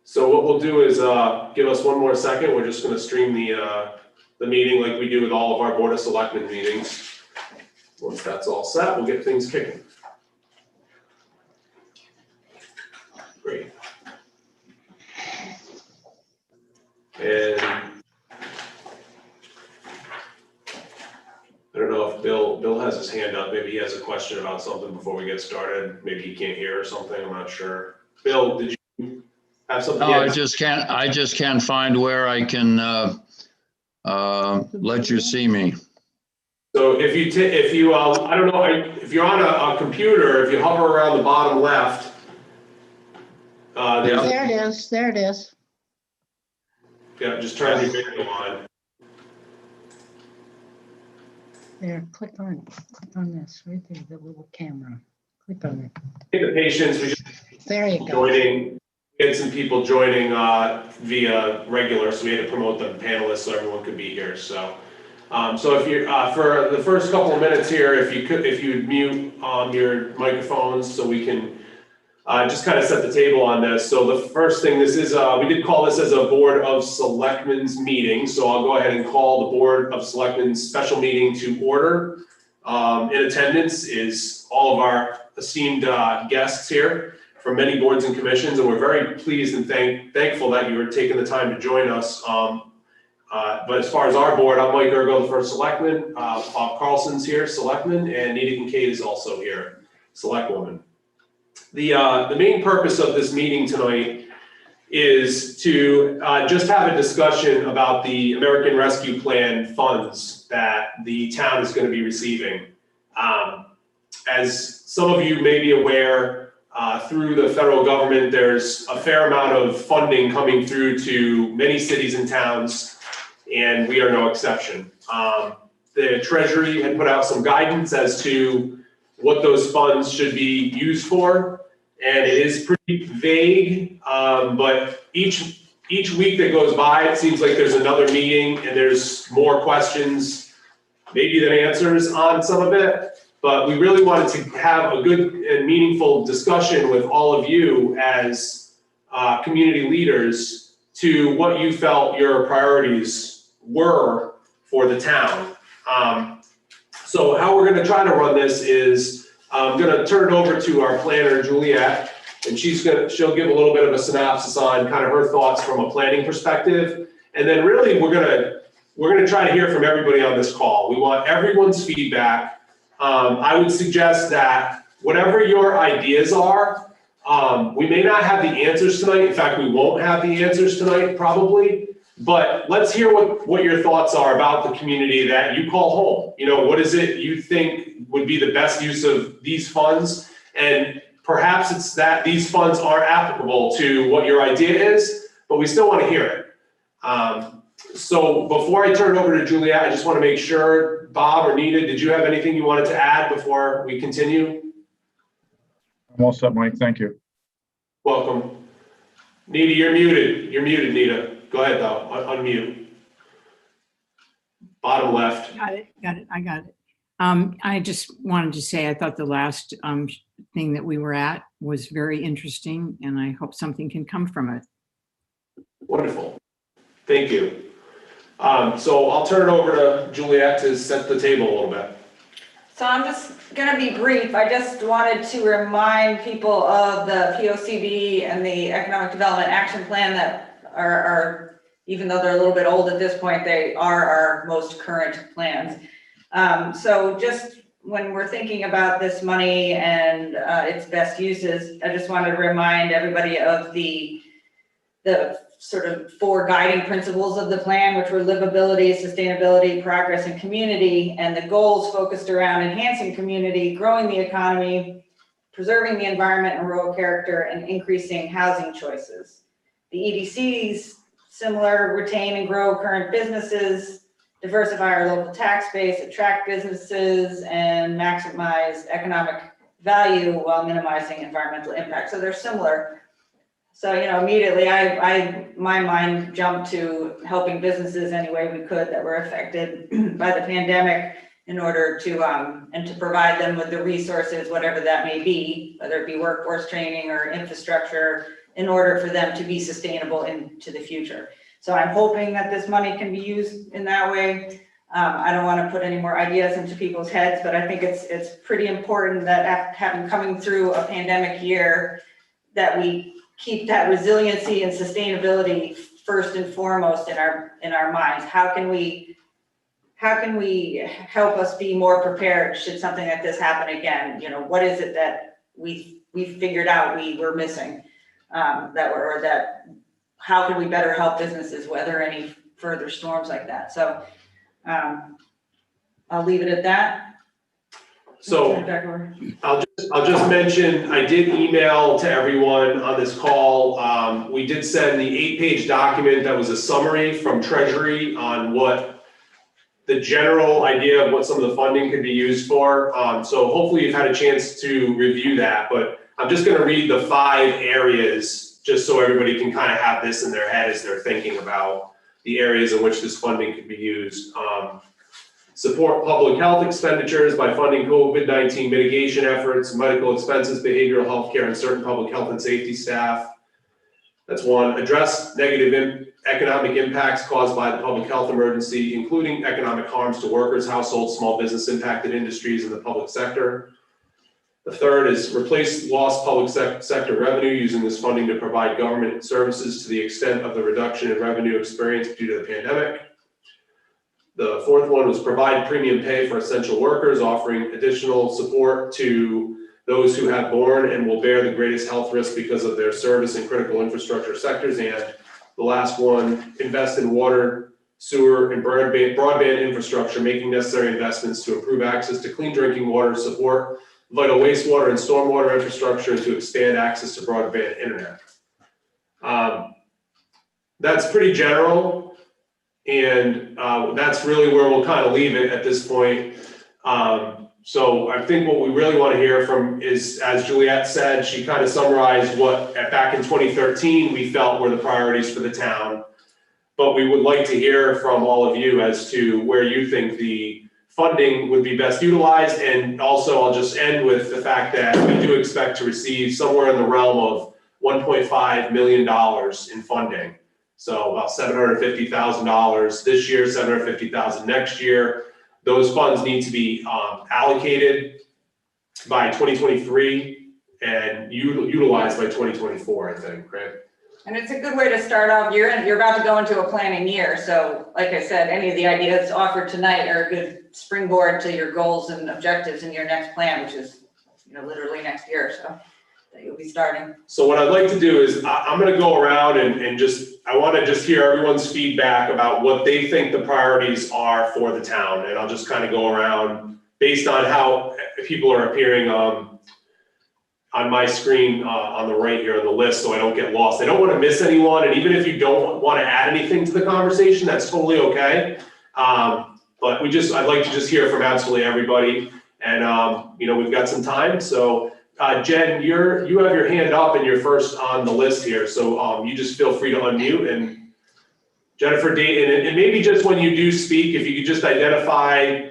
So what we'll do is give us one more second. We're just going to stream the meeting like we do with all of our Board of Selectmen meetings. Once that's all set, we'll get things kicking. Great. And I don't know if Bill has his hand up. Maybe he has a question about something before we get started. Maybe he can't hear or something. I'm not sure. Bill, did you have something? No, I just can't find where I can let you see me. So if you I don't know, if you're on a computer, if you hover around the bottom left, There it is. There it is. Yeah, just turn your video on. There, click on this right there, the little camera. Click on it. Take the patience. We just There you go. joining. We had some people joining via regular, so we had to promote the panelists so everyone could be here. So, so if you for the first couple of minutes here, if you'd mute your microphones so we can just kind of set the table on this. So the first thing, this is we did call this as a Board of Selectmen's meeting. So I'll go ahead and call the Board of Selectmen's special meeting to order. In attendance is all of our esteemed guests here from many boards and commissions, and we're very pleased and thankful that you were taking the time to join us. But as far as our board, I'm Mike Ergo, the first Selectman. Bob Carlson's here, Selectman, and Nita Kincaid is also here, Selectwoman. The main purpose of this meeting tonight is to just have a discussion about the American Rescue Plan funds that the town is going to be receiving. As some of you may be aware, through the federal government, there's a fair amount of funding coming through to many cities and towns, and we are no exception. The Treasury had put out some guidance as to what those funds should be used for, and it is pretty vague, but each week that goes by, it seems like there's another meeting and there's more questions maybe than answers on some of it. But we really wanted to have a good and meaningful discussion with all of you as community leaders to what you felt your priorities were for the town. So how we're going to try to run this is I'm going to turn it over to our planner, Juliet, and she'll give a little bit of a synopsis on kind of her thoughts from a planning perspective. And then really we're going to try to hear from everybody on this call. We want everyone's feedback. I would suggest that whatever your ideas are, we may not have the answers tonight. In fact, we won't have the answers tonight probably, but let's hear what your thoughts are about the community that you call home. You know, what is it you think would be the best use of these funds? And perhaps it's that these funds aren't applicable to what your idea is, but we still want to hear it. So before I turn it over to Juliet, I just want to make sure, Bob or Nita, did you have anything you wanted to add before we continue? I'm all set, Mike. Thank you. Welcome. Nita, you're muted. You're muted, Nita. Go ahead, though. Unmute. Bottom left. Got it. I got it. I just wanted to say I thought the last thing that we were at was very interesting, and I hope something can come from it. Wonderful. Thank you. So I'll turn it over to Juliet to set the table a little bit. So I'm just going to be brief. I just wanted to remind people of the POCD and the Economic Development Action Plan that are even though they're a little bit old at this point, they are our most current plans. So just when we're thinking about this money and its best uses, I just wanted to remind everybody of the sort of 4 guiding principles of the plan, which were livability, sustainability, progress, and community, and the goals focused around enhancing community, growing the economy, preserving the environment and rural character, and increasing housing choices. The EDCs, similar, retain and grow current businesses, diversify our local tax base, attract businesses, and maximize economic value while minimizing environmental impact. So they're similar. So, you know, immediately my mind jumped to helping businesses any way we could that were affected by the pandemic in order to, and to provide them with the resources, whatever that may be, whether it be workforce training or infrastructure in order for them to be sustainable into the future. So I'm hoping that this money can be used in that way. I don't want to put any more ideas into people's heads, but I think it's pretty important that having coming through a pandemic year, that we keep that resiliency and sustainability first and foremost in our minds. How can we help us be more prepared should something like this happen again? You know, what is it that we figured out we were missing, how can we better help businesses weather any further storms like that? So I'll leave it at that. So Turn it back over. I'll just mention, I did email to everyone on this call. We did send the 8-page document that was a summary from Treasury on what the general idea of what some of the funding could be used for. So hopefully you've had a chance to review that, but I'm just gonna read the 5 areas just so everybody can kind of have this in their head as they're thinking about the areas in which this funding could be used. Support public health expenditures by funding COVID-19 mitigation efforts, medical expenses, behavioral health care, and certain public health and safety staff. That's one. Address negative economic impacts caused by the public health emergency, including economic harms to workers, households, small business impacted industries, and the public sector. The third is replace lost public sector revenue using this funding to provide government services to the extent of the reduction in revenue experienced due to the pandemic. The fourth one was provide premium pay for essential workers, offering additional support to those who have borne and will bear the greatest health risk because of their service in critical infrastructure sectors. And the last one, invest in water, sewer, and broadband infrastructure, making necessary investments to improve access to clean drinking water, support vital wastewater and stormwater infrastructure, and to expand access to broadband internet. That's pretty general. And that's really where we'll kind of leave it at this point. So I think what we really want to hear from is, as Juliet said, she kind of summarized what back in 2013 we felt were the priorities for the town. But we would like to hear from all of you as to where you think the funding would be best utilized. And also I'll just end with the fact that we do expect to receive somewhere in the realm of $1.5 million in funding. So about $750,000 this year, $750,000 next year. Those funds need to be allocated by 2023 and utilized by 2024, I think, right? And it's a good way to start off. You're about to go into a planning year. So like I said, any of the ideas offered tonight are a good springboard to your goals and objectives in your next plan, which is, you know, literally next year. So that you'll be starting. So what I'd like to do is I'm going to go around and I want to just hear everyone's feedback about what they think the priorities are for the town. And I'll just kind of go around based on how people are appearing on my screen on the right here on the list, so I don't get lost. I don't want to miss anyone. And even if you don't want to add anything to the conversation, that's totally okay. But I'd like to just hear from absolutely everybody. And you know, we've got some time. So Jen, you have your hand up and you're first on the list here. So you just feel free to unmute, and Jennifer Dayton, and maybe just when you do speak, if you could just identify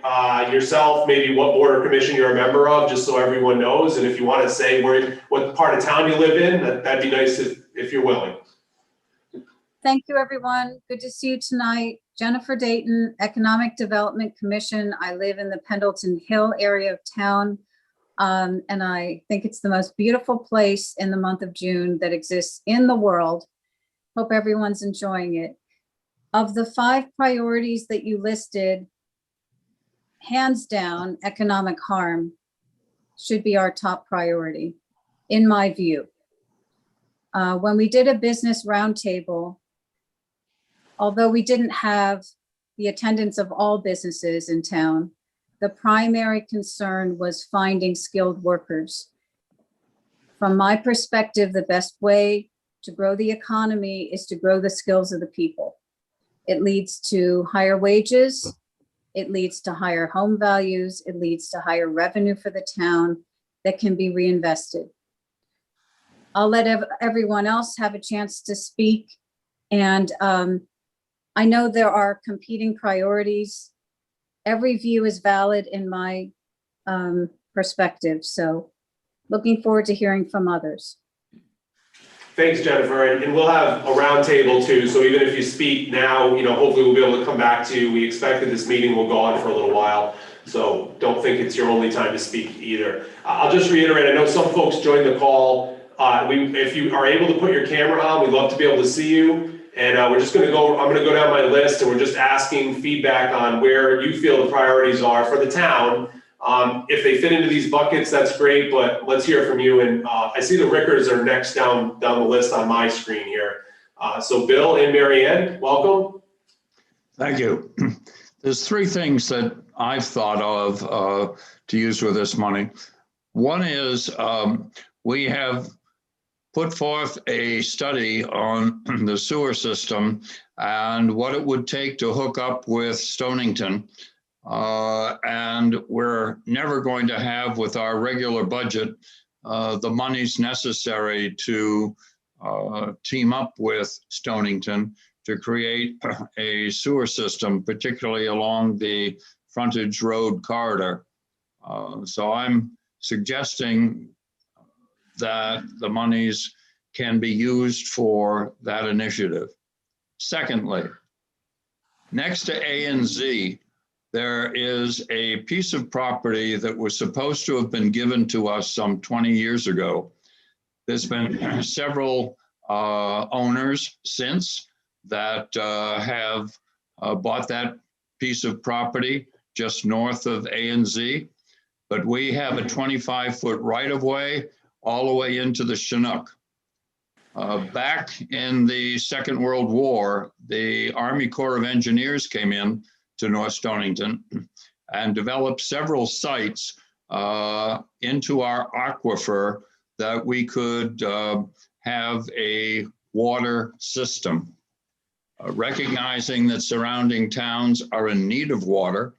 yourself, maybe what board or commission you're a member of, just so everyone knows. And if you want to say what part of town you live in, that'd be nice if you're willing. Thank you, everyone. Good to see you tonight. Jennifer Dayton, Economic Development Commission. I live in the Pendleton Hill area of town. And I think it's the most beautiful place in the month of June that exists in the world. Hope everyone's enjoying it. Of the 5 priorities that you listed, hands down, economic harm should be our top priority, in my view. When we did a business roundtable, although we didn't have the attendance of all businesses in town, the primary concern was finding skilled workers. From my perspective, the best way to grow the economy is to grow the skills of the people. It leads to higher wages. It leads to higher home values. It leads to higher revenue for the town that can be reinvested. I'll let everyone else have a chance to speak. And I know there are competing priorities. Every view is valid in my perspective. So looking forward to hearing from others. Thanks, Jennifer, and we'll have a roundtable too, so even if you speak now, hopefully we'll be able to come back to you. We expect that this meeting will go on for a little while, so don't think it's your only time to speak either. I'll just reiterate, I know some folks joined the call. If you are able to put your camera on, we'd love to be able to see you. And I'm gonna go down my list, and we're just asking feedback on where you feel the priorities are for the town. If they fit into these buckets, that's great, but let's hear from you. And I see the Rickers are next down the list on my screen here. So Bill and Mary Ann, welcome. Thank you. There's three things that I've thought of to use with this money. One is we have put forth a study on the sewer system and what it would take to hook up with Stonington. And we're never going to have with our regular budget the monies necessary to team up with Stonington to create a sewer system, particularly along the frontage road corridor. So I'm suggesting that the monies can be used for that initiative. Secondly, next to A and Z, there is a piece of property that was supposed to have been given to us some 20 years ago. There's been several owners since that have bought that piece of property just north of A and Z, but we have a 25-foot right-of-way all the way into the Chinook. Back in the Second World War, the Army Corps of Engineers came in to North Stonington and developed several sites into our aquifer that we could have a water system. Recognizing that surrounding towns are in need of water,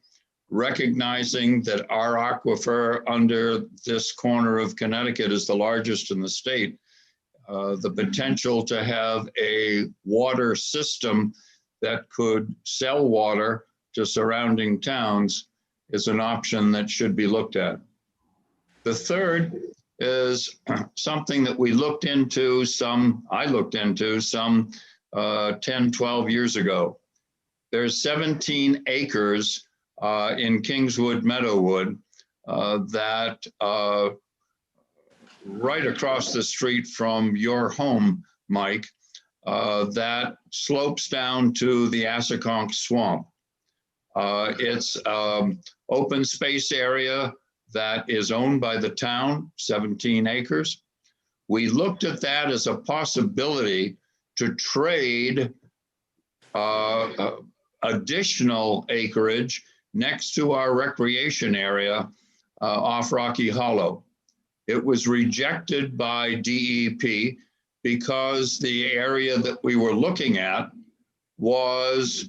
recognizing that our aquifer under this corner of Connecticut is the largest in the state, the potential to have a water system that could sell water to surrounding towns is an option that should be looked at. The third is something that I looked into some 10, 12 years ago. There's 17 acres in Kingswood, Meadowwood that right across the street from your home, Mike, that slopes down to the Assaconk Swamp. It's open space area that is owned by the town, 17 acres. We looked at that as a possibility to trade additional acreage next to our recreation area off Rocky Hollow. It was rejected by DEP because the area that we were looking at was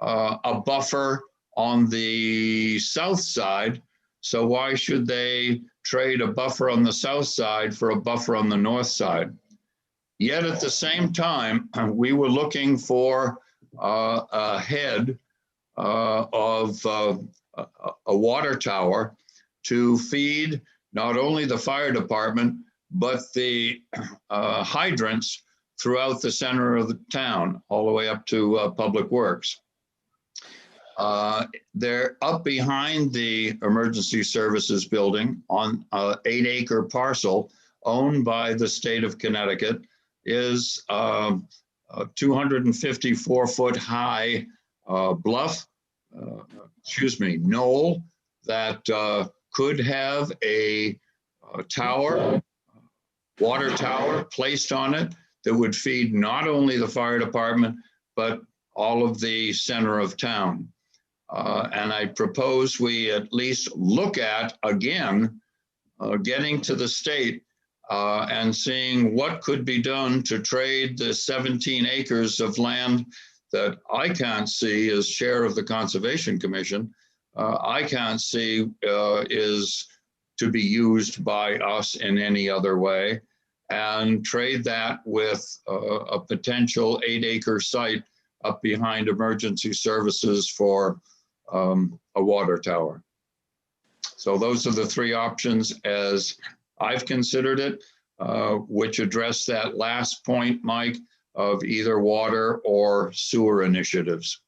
a buffer on the south side. So why should they trade a buffer on the south side for a buffer on the north side? Yet at the same time, we were looking for a head of a water tower to feed not only the fire department, but the hydrants throughout the center of the town, all the way up to Public Works. They're up behind the emergency services building on an 8-acre parcel owned by the state of Connecticut, is a 254-foot high knoll that could have a tower, water tower placed on it that would feed not only the fire department, but all of the center of town. And I propose we at least look at, again, getting to the state and seeing what could be done to trade the 17 acres of land that I can't see as chair of the Conservation Commission, I can't see is to be used by us in any other way, and trade that with a potential 8-acre site up behind emergency services for a water tower. So those are the three options as I've considered it. which address that last point, Mike, of either water or sewer initiatives.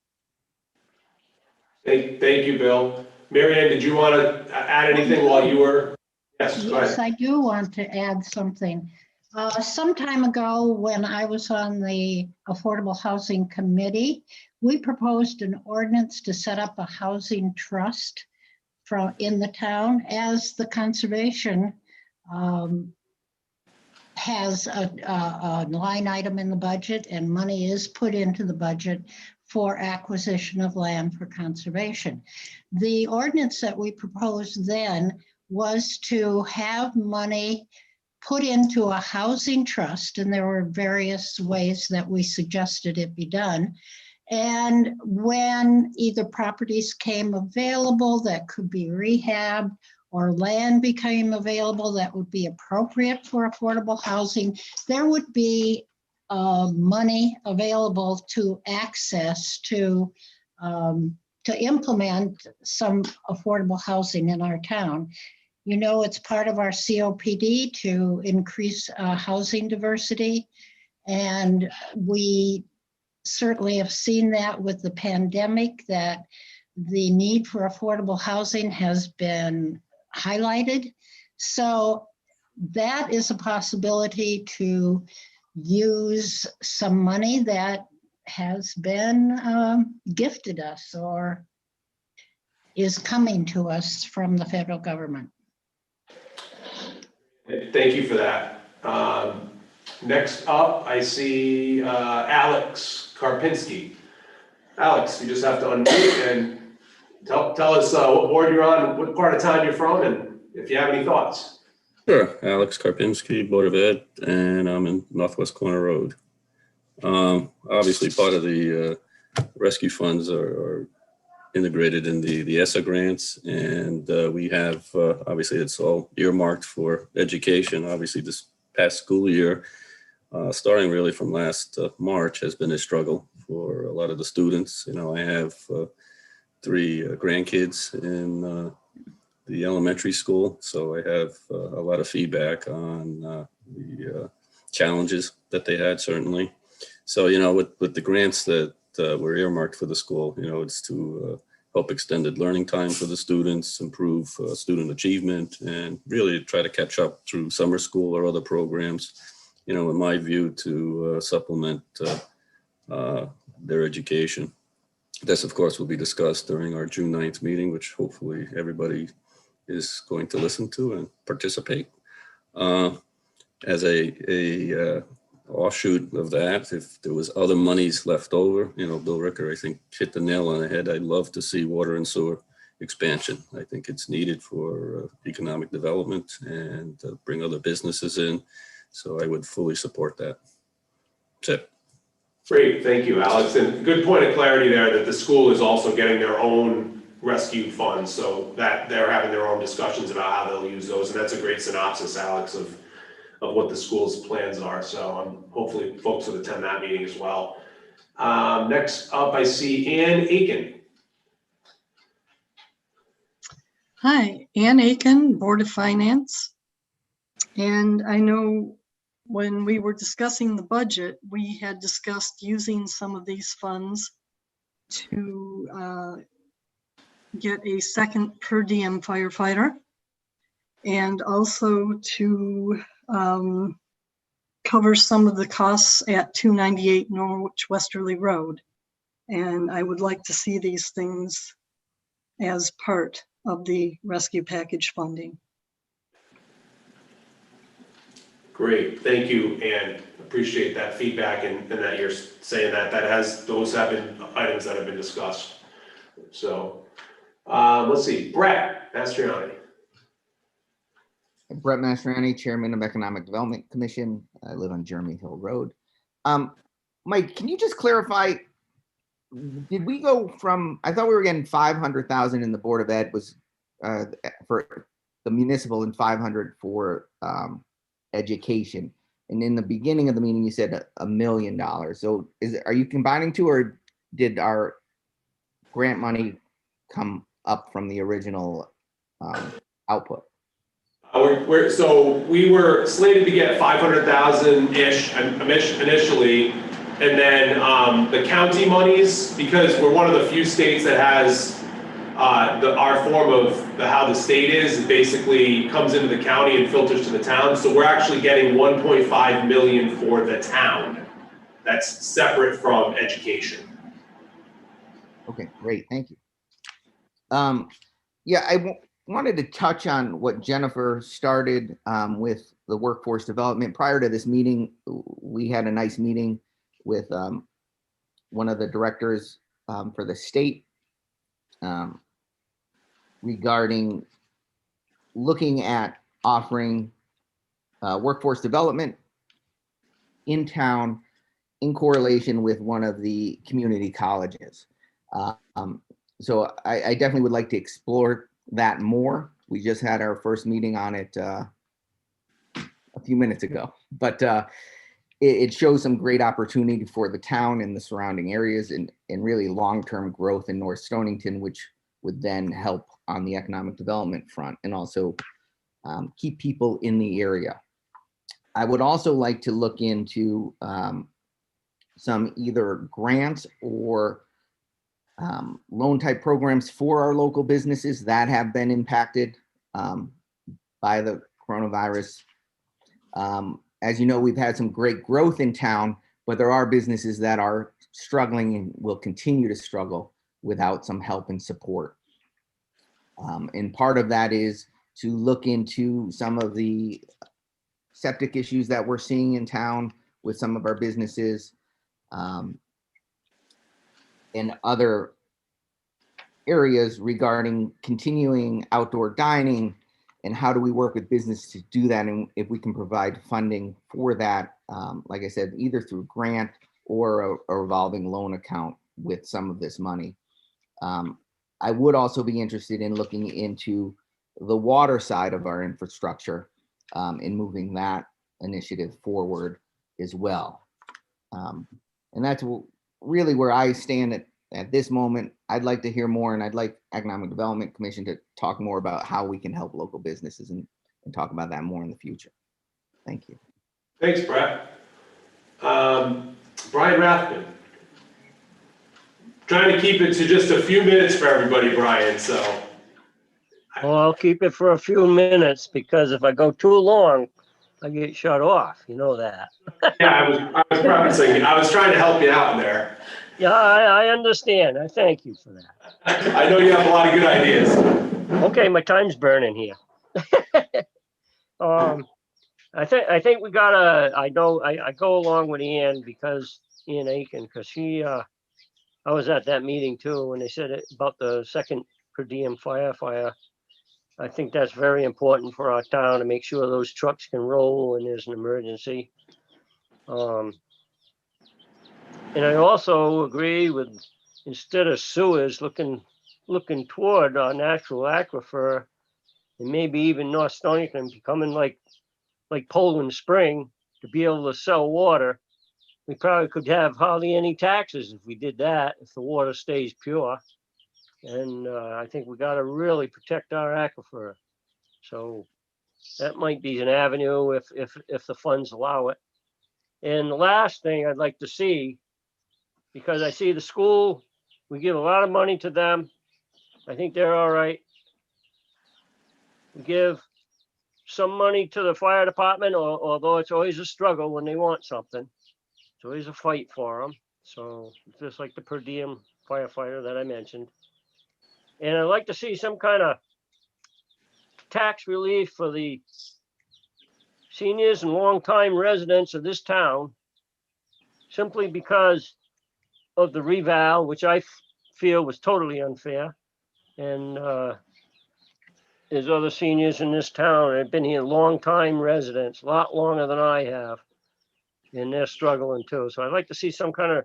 Thank you, Bill. Mary Ann, did you want to add anything while you were? Yes, go Yes, ahead. I do want to add something. Some time ago, when I was on the Affordable Housing Committee, we proposed an ordinance to set up a housing trust in the town, as the conservation has a line item in the budget, and money is put into the budget for acquisition of land for conservation. The ordinance that we proposed then was to have money put into a housing trust, and there were various ways that we suggested it be done. And when either properties came available that could be rehabbed, or land became available that would be appropriate for affordable housing, there would be money available to access to implement some affordable housing in our town. You know, it's part of our COPD to increase housing diversity. And we certainly have seen that with the pandemic, that the need for affordable housing has been highlighted. So that is a possibility to use some money that has been gifted us or is coming to us from the federal government. Thank you for that. Next up, I see Alex Karpinski. Alex, you just have to unmute and tell us what board you're on, what part of town you're from, and if you have any thoughts. Sure, Alex Karpinski, Board of Ed, and I'm in Northwest Corner Road. Obviously, part of the rescue funds are integrated in the ESSA grants, and we have, obviously, it's all earmarked for education. Obviously, this past school year, starting really from last March, has been a struggle for a lot of the students. You know, I have 3 grandkids in the elementary school, so I have a lot of feedback on the challenges that they had, certainly. So, you know, with the grants that were earmarked for the school, you know, it's to help extended learning time for the students, improve student achievement, and really try to catch up through summer school or other programs, you know, in my view, to supplement their education. This, of course, will be discussed during our June 9th meeting, which hopefully everybody is going to listen to and participate. As a offshoot of that, if there was other monies left over, you know, Bill Ricker, I think, hit the nail on the head. I'd love to see water and sewer expansion. I think it's needed for economic development and bring other businesses in. So I would fully support that. That's it. Great, thank you, Alex. And good point of clarity there that the school is also getting their own rescue funds, so that they're having their own discussions about how they'll use those. And that's a great synopsis, Alex, of what the school's plans are. So hopefully folks will attend that meeting as well. Next up, I see Ann Aiken. Hi, Ann Aiken, Board of Finance. And I know when we were discussing the budget, we had discussed using some of these funds to get a second per diem firefighter, and also to cover some of the costs at 298 Norwich Westerly Road. And I would like to see these things as part of the rescue package funding. Great, thank you, and appreciate that feedback and that you're saying those have been items that have been discussed. So let's see, Brett Mastriani. Brett Mastriani, Chairman of Economic Development Commission. I live on Jeremy Hill Road. Mike, can you just clarify, did we go from, I thought we were getting 500,000 in the Board of Ed was for the municipal and 500 for education. And in the beginning of the meeting, you said $1 million. So are you combining two, or did our grant money come up from the original output? So we were slated to get 500,000-ish initially, and then the county monies, because we're one of the few states that has our form of how the state is, it basically comes into the county and filters to the town. So we're actually getting 1.5 million for the town. That's separate from education. Okay, great, thank you. Yeah, wanted to touch on what Jennifer started with the workforce development. Prior to this meeting, we had a nice meeting with one of the directors for the state regarding looking at offering workforce development in town in correlation with one of the community colleges. So I definitely would like to explore that more. We just had our first meeting on it a few minutes ago, but it shows some great opportunity for the town and the surrounding areas and really long-term growth in North Stonington, which would then help on the economic development front and also keep people in the area. I would also like to look into some either grants or loan type programs for our local businesses that have been impacted by the coronavirus. As you know, we've had some great growth in town, but there are businesses that are struggling and will continue to struggle without some help and support. And part of that is to look into some of the septic issues that we're seeing in town with some of our businesses and other areas regarding continuing outdoor dining and how do we work with business to do that, and if we can provide funding for that, like I said, either through grant or a revolving loan account with some of this money. I would also be interested in looking into the water side of our infrastructure and moving that initiative forward as well. And that's really where I stand at this moment. I'd like to hear more, and I'd like Economic Development Commission to talk more about how we can help local businesses and talk about that more in the future. Thank you. Thanks, Brett. Brian Rathman. Trying to keep it to just a few minutes for everybody, Brian, so. Well, I'll keep it for a few minutes because if I go too long, I get shut off. You know that. Yeah, I was prefacing. I was trying to help you out there. Yeah, I understand. I thank you for that. I know you have a lot of good ideas. Okay, my time's burning here. I think we gotta. I go along with Ian because Ian Aiken, because I was at that meeting too when they said it about the second per diem firefighter. I think that's very important for our town to make sure those trucks can roll when there's an emergency. And I also agree with, instead of sewers, looking toward our natural aquifer and maybe even North Stonington becoming like Poland Spring to be able to sell water. We probably could have hardly any taxes if we did that, if the water stays pure. And I think we got to really protect our aquifer. So that might be an avenue if the funds allow it. And the last thing I'd like to see, because I see the school, we give a lot of money to them. I think they're all right. We give some money to the fire department, although it's always a struggle when they want something. It's always a fight for them. So just like the per diem firefighter that I mentioned. And I'd like to see some kind of tax relief for the seniors and longtime residents of this town, simply because of the reval, which I feel was totally unfair. And there's other seniors in this town that have been here longtime residents, a lot longer than I have, and they're struggling too. So I'd like to see some kind of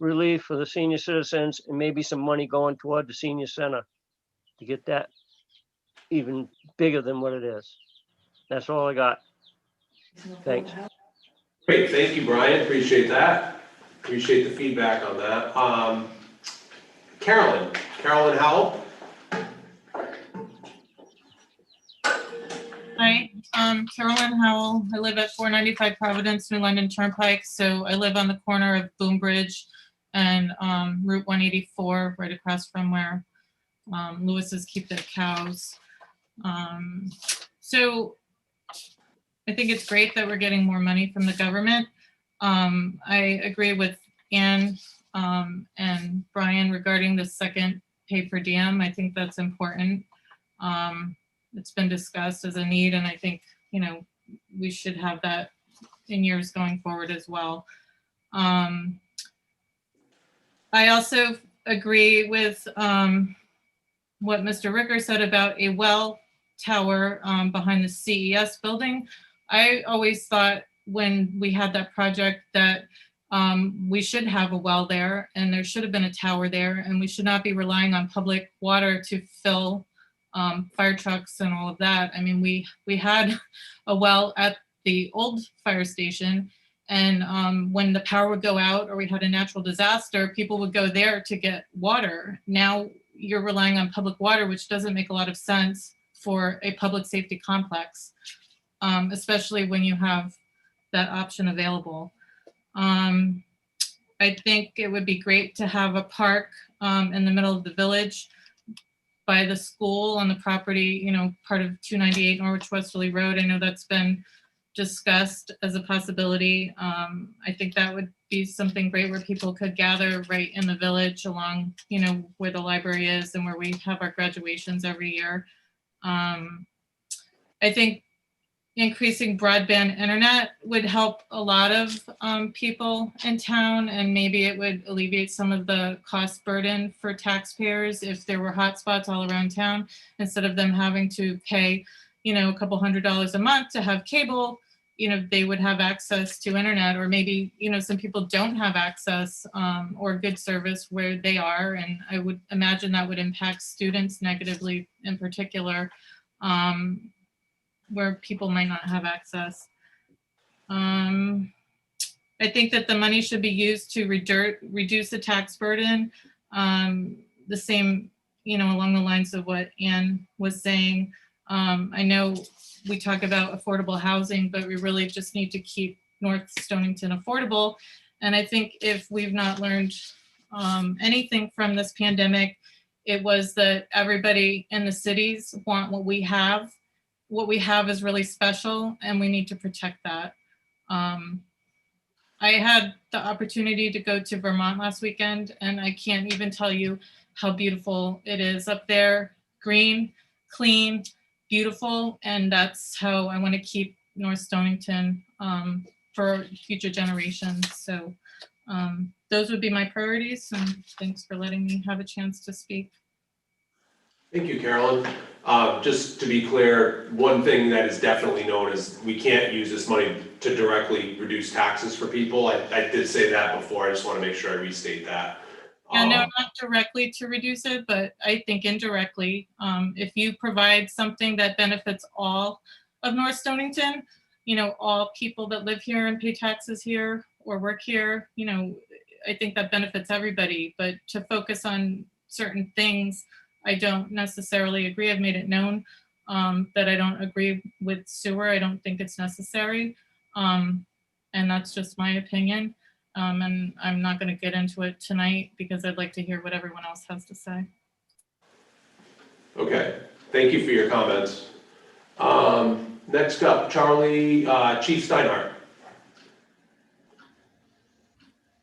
relief for the senior citizens and maybe some money going toward the senior center to get that even bigger than what it is. That's all I got. Thanks. Great, thank you, Brian. Appreciate that. Appreciate the feedback on that. Carolyn Howell. Hi, Carolyn Howell. I live at 495 Providence, New London Turnpike. So I live on the corner of Boombridge and Route 184, right across from where Lewis's keep their cows. So I think it's great that we're getting more money from the government. I agree with Ann and Brian regarding the second pay per diem. I think that's important. It's been discussed as a need, and I think, you know, we should have that in years going forward as well. I also agree with what Mr. Ricker said about a well tower behind the CES building. I always thought when we had that project that we should have a well there, and there should have been a tower there, and we should not be relying on public water to fill fire trucks and all of that. I mean, we had a well at the old fire station, and when the power would go out or we had a natural disaster, people would go there to get water. Now you're relying on public water, which doesn't make a lot of sense for a public safety complex, especially when you have that option available. I think it would be great to have a park in the middle of the village by the school on the property, you know, part of 298 Norwich Westerly Road. I know that's been discussed as a possibility. I think that would be something great where people could gather right in the village along, you know, where the library is and where we have our graduations every year. I think increasing broadband internet would help a lot of people in town, and maybe it would alleviate some of the cost burden for taxpayers if there were hotspots all around town, instead of them having to pay, you know, a couple $100s a month to have cable. You know, they would have access to internet, or maybe, you know, some people don't have access or good service where they are, and I would imagine that would impact students negatively in particular, where people might not have access. I think that the money should be used to reduce the tax burden. The same, you know, along the lines of what Ann was saying. I know we talk about affordable housing, but we really just need to keep North Stonington affordable. And I think if we've not learned anything from this pandemic, it was that everybody in the cities want what we have. What we have is really special, and we need to protect that. I had the opportunity to go to Vermont last weekend, and I can't even tell you how beautiful it is up there. Green, clean, beautiful, and that's how I want to keep North Stonington for future generations. So those would be my priorities, and thanks for letting me have a chance to speak. Thank you, Carolyn. Just to be clear, one thing that is definitely known is we can't use this money to directly reduce taxes for people. I did say that before. I just want to make sure I restate that. Yeah, no, not directly to reduce it, but I think indirectly. If you provide something that benefits all of North Stonington, you know, all people that live here and pay taxes here or work here, you know, I think that benefits everybody. But to focus on certain things, I don't necessarily agree. I've made it known that I don't agree with sewer. I don't think it's necessary. And that's just my opinion. And I'm not going to get into it tonight because I'd like to hear what everyone else has to say. Okay, thank you for your comments. Next up, Charlie, Chief Steinhardt.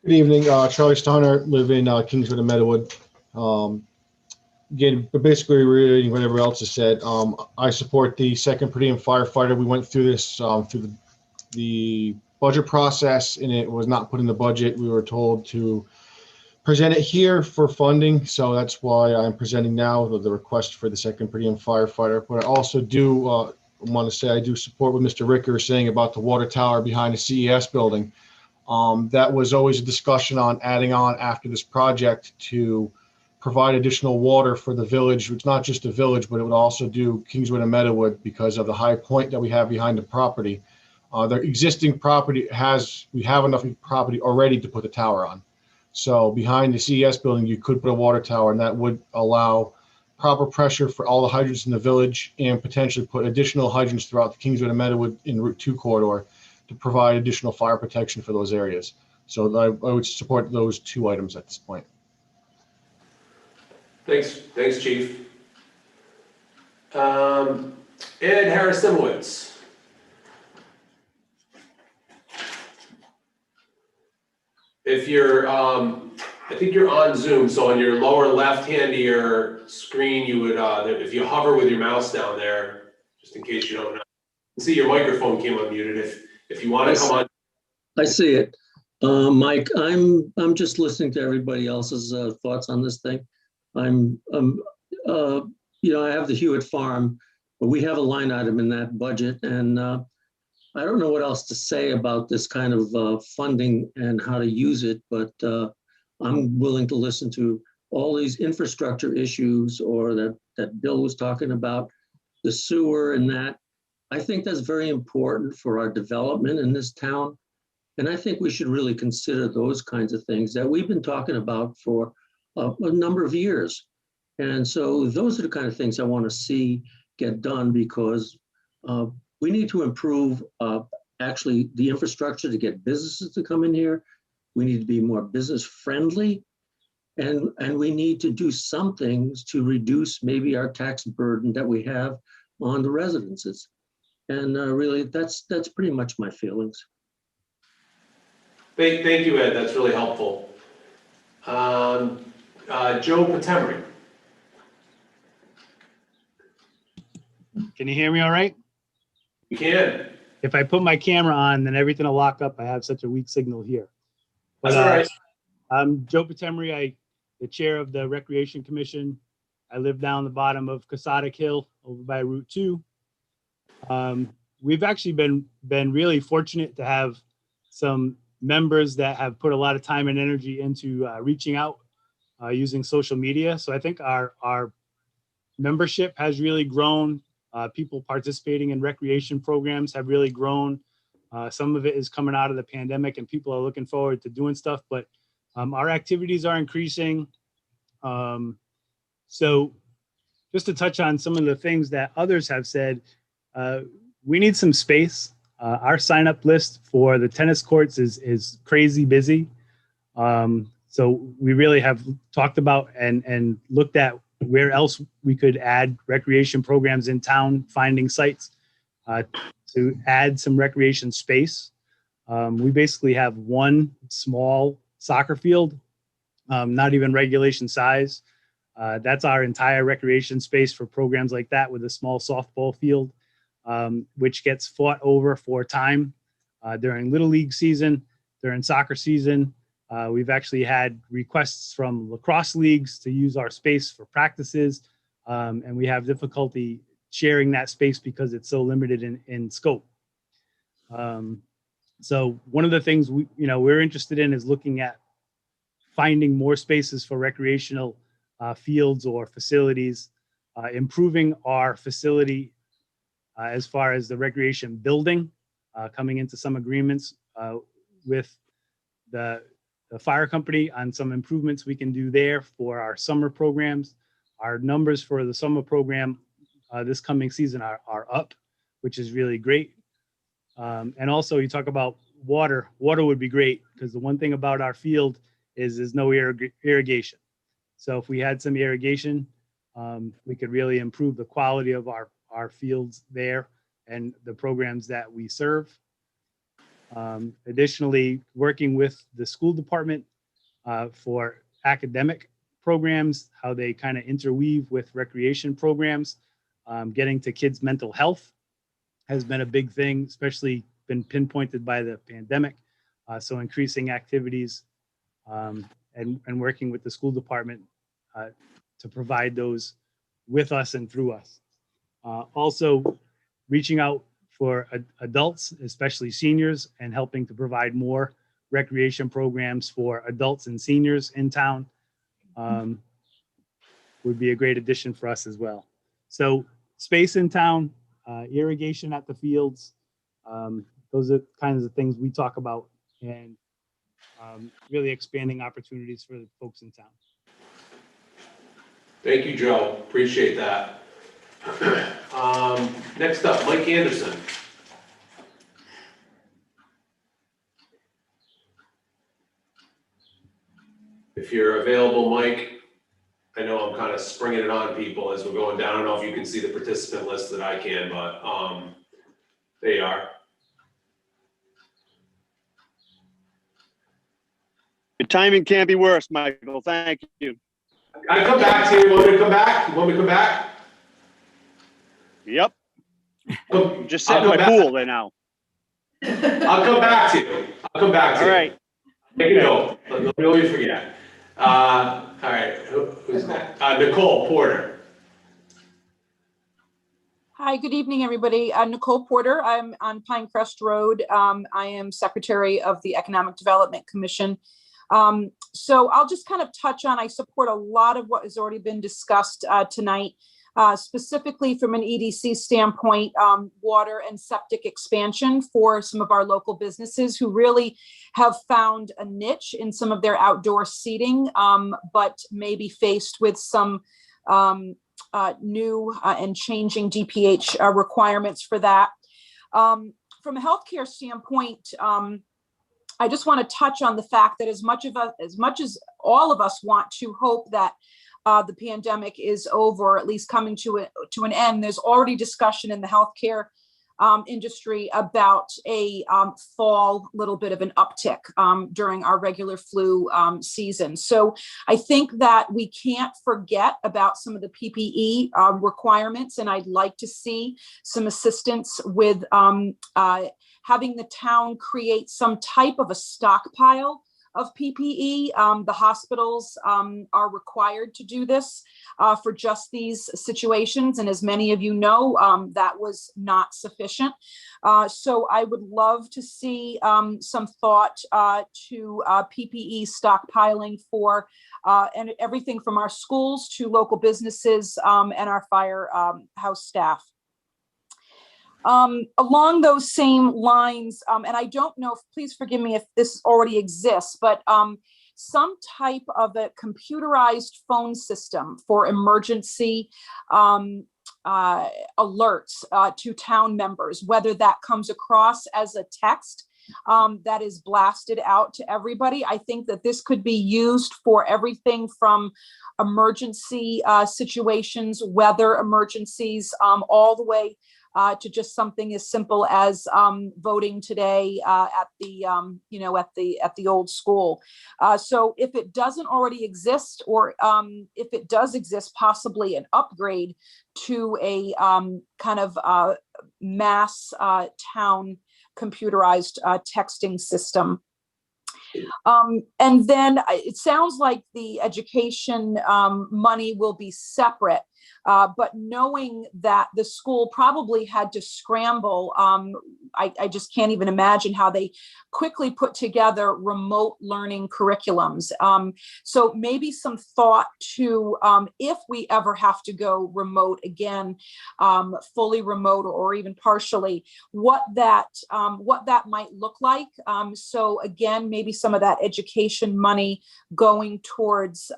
Good evening, Charlie Steinhardt, live in Kingswood and Meadowood. Again, but basically reiterating whatever else is said, I support the second per diem firefighter. We went through this through the budget process, and it was not put in the budget. We were told to present it here for funding, so that's why I'm presenting now the request for the second per diem firefighter. But I also do want to say I do support what Mr. Ricker is saying about the water tower behind the CES building. That was always a discussion on adding on after this project to provide additional water for the village. It's not just the village, but it would also do Kingswood and Meadowood because of the high point that we have behind the property. The existing property we have enough property already to put the tower on. So behind the CES building, you could put a water tower, and that would allow proper pressure for all the hydrants in the village and potentially put additional hydrants throughout the Kingswood and Meadowood in Route 2 corridor to provide additional fire protection for those areas. So I would support those two items at this point. Thanks, Chief. Ed Harris-Simowitz. If you're, I think you're on Zoom, so on your lower left hand of your screen, you would, if you hover with your mouse down there, just in case you don't know, see your microphone came unmuted. If you want to come on. I see it. Mike, I'm just listening to everybody else's thoughts on this thing. I have the Hewitt Farm, but we have a line item in that budget, and I don't know what else to say about this kind of funding and how to use it, but I'm willing to listen to all these infrastructure issues or that Bill was talking about, the sewer and that. I think that's very important for our development in this town. And I think we should really consider those kinds of things that we've been talking about for a number of years. And so those are the kind of things I want to see get done, because we need to improve actually the infrastructure to get businesses to come in here. We need to be more business friendly, and we need to do some things to reduce maybe our tax burden that we have on the residences. And really, that's pretty much my feelings. Thank you, Ed. That's really helpful. Joe Potemry. Can you hear me all right? You can. If I put my camera on, then everything will lock up. I have such a weak signal here. That's all right. I'm Joe Potemry, the chair of the Recreation Commission. I live down the bottom of Cossatic Hill over by Route 2. We've actually been really fortunate to have some members that have put a lot of time and energy into reaching out using social media. So I think our membership has really grown. People participating in recreation programs have really grown. Some of it is coming out of the pandemic and people are looking forward to doing stuff, but our activities are increasing. So just to touch on some of the things that others have said, we need some space. Our sign up list for the tennis courts is crazy busy. So we really have talked about and looked at where else we could add recreation programs in town, finding sites to add some recreation space. We basically have one small soccer field, not even regulation size. That's our entire recreation space for programs like that, with a small softball field, which gets fought over for time during Little League season, during soccer season. We've actually had requests from lacrosse leagues to use our space for practices, and we have difficulty sharing that space because it's so limited in scope. So one of the things we're interested in is looking at finding more spaces for recreational fields or facilities, improving our facility as far as the recreation building, coming into some agreements with the fire company on some improvements we can do there for our summer programs. Our numbers for the summer program this coming season are up, which is really great. And also you talk about water. Water would be great, because the one thing about our field is there's no irrigation. So if we had some irrigation, we could really improve the quality of our fields there and the programs that we serve. Additionally, working with the school department for academic programs, how they kind of interweave with recreation programs, getting to kids' mental health has been a big thing, especially been pinpointed by the pandemic. So increasing activities and working with the school department to provide those with us and through us. Also reaching out for adults, especially seniors, and helping to provide more recreation programs for adults and seniors in town would be a great addition for us as well. So space in town, irrigation at the fields, those are kinds of things we talk about, and really expanding opportunities for the folks in town. Thank you, Joe. Appreciate that. Next up, Mike Anderson. If you're available, Mike, I know I'm kind of springing it on people as we're going down. I don't know if you can see the participant list that I can, but there you are. Your timing can't be worse, Michael. Thank you. I come back to you. Want me to come back? You want me to come back? Yep. I'm Just sitting in my pool there now. I'll come back to you. I'll come back to you. All right. Make a note. Let me know you forget. All right. Who's next? Nicole Porter. Hi, good evening, everybody. Nicole Porter. I'm on Pinecrest Road. I am Secretary of the Economic Development Commission. So I'll just kind of touch on, I support a lot of what has already been discussed tonight, specifically from an EDC standpoint, water and septic expansion for some of our local businesses who really have found a niche in some of their outdoor seating, but may be faced with some new and changing DPH requirements for that. From a healthcare standpoint, I just want to touch on the fact that as much as all of us want to hope that the pandemic is over, or at least coming to an end, there's already discussion in the healthcare industry about a fall little bit of an uptick during our regular flu season. So I think that we can't forget about some of the PPE requirements, and I'd like to see some assistance with having the town create some type of a stockpile of PPE. The hospitals are required to do this for just these situations. And as many of you know, that was not sufficient. So I would love to see some thought to PPE stockpiling for and everything from our schools to local businesses and our firehouse staff. Along those same lines, and I don't know, please forgive me if this already exists, but some type of a computerized phone system for emergency alerts to town members, whether that comes across as a text that is blasted out to everybody. I think that this could be used for everything from emergency situations, weather emergencies, all the way to just something as simple as voting today at the at the old school. So if it doesn't already exist, or if it does exist, possibly an upgrade to a kind of mass town computerized texting system. And then it sounds like the education money will be separate, but knowing that the school probably had to scramble, I just can't even imagine how they quickly put together remote learning curriculums. So maybe some thought to, if we ever have to go remote again, fully remote or even partially, what that might look like. So again, maybe some of that education money going towards